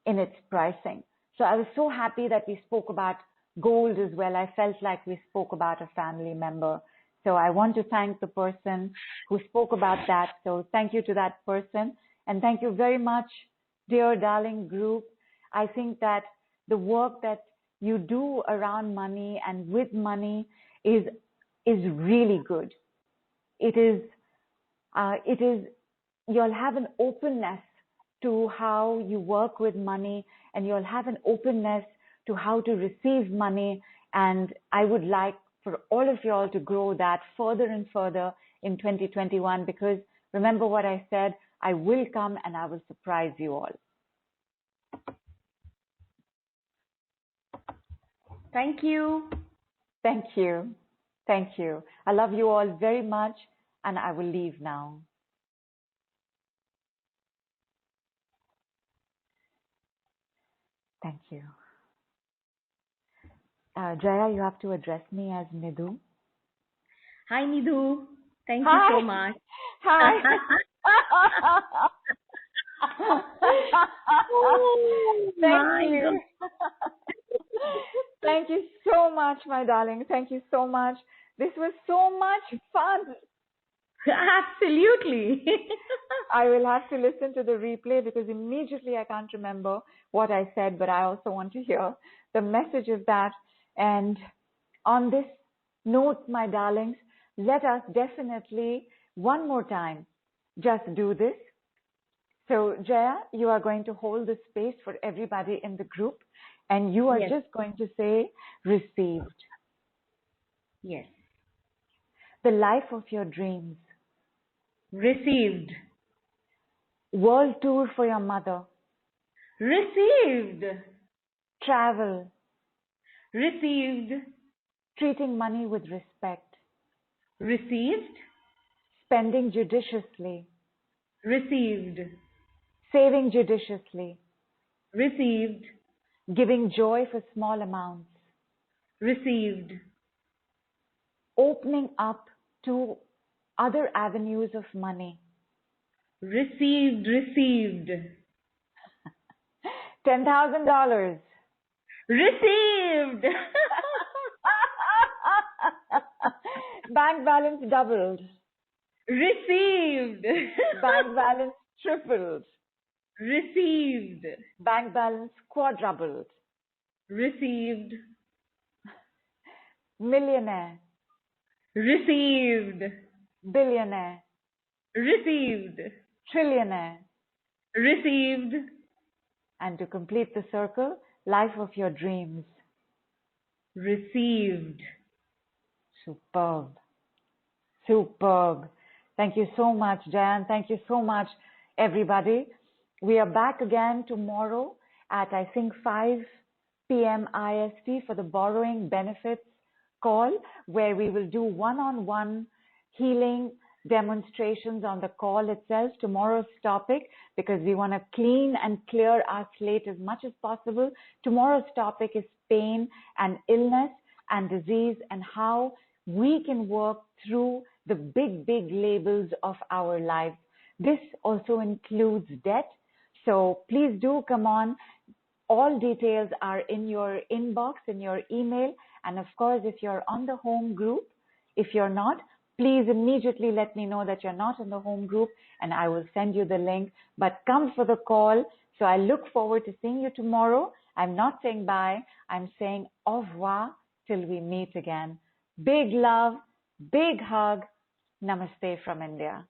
its pricing. So I was so happy that we spoke about gold as well. I felt like we spoke about a family member. So I want to thank the person who spoke about that. So thank you to that person. And thank you very much, dear darling group. I think that the work that you do around money and with money is really good. It is, you'll have an openness to how you work with money, and you'll have an openness to how to receive money. And I would like for all of y'all to grow that further and further in 2021, because remember what I said, I will come and I will surprise you all.
Thank you.
Thank you. Thank you. I love you all very much, and I will leave now. Thank you. Jaya, you have to address me as Nidhu.
Hi, Nidhu. Thank you so much.
Hi. Thank you. Thank you so much, my darling. Thank you so much. This was so much fun.
Absolutely.
I will have to listen to the replay because immediately I can't remember what I said, but I also want to hear the message of that. And on this note, my darlings, let us definitely one more time just do this. So, Jaya, you are going to hold the space for everybody in the group, and you are
Yes.
just going to say, received.
Yes.
The life of your dreams.
Received.
World tour for your mother.
Received.
Travel.
Received.
Treating money with respect.
Received.
Spending judiciously.
Received.
Saving judiciously.
Received.
Giving joy for small amounts.
Received.
Opening up to other avenues of money.
Received. Received.
$10,000.
Received.
Bank balance doubled.
Received.
Bank balance tripled.
Received.
Bank balance quadrupled.
Received.
Millionaire.
Received.
Billionaire.
Received.
Trillionaire.
Received.
And to complete the circle, life of your dreams.
Received.
Superb. Superb. Thank you so much, Jan. Thank you so much, everybody. We are back again tomorrow at, I think, 5 p.m. IST for the borrowing benefits call, where we will do one-on-one healing demonstrations on the call itself, tomorrow's topic, because we want to clean and clear our slate as much as possible. Tomorrow's topic is pain and illness and disease, and how we can work through the big, big labels of our lives. This also includes debt. So please do come on. All details are in your inbox, in your email. And of course, if you're on the home group, if you're not, please immediately let me know that you're not in the home group, and I will send you the link. But come for the call. So I look forward to seeing you tomorrow. I'm not saying bye. I'm saying au revoir till we meet again. Big love, big hug. Namaste from India.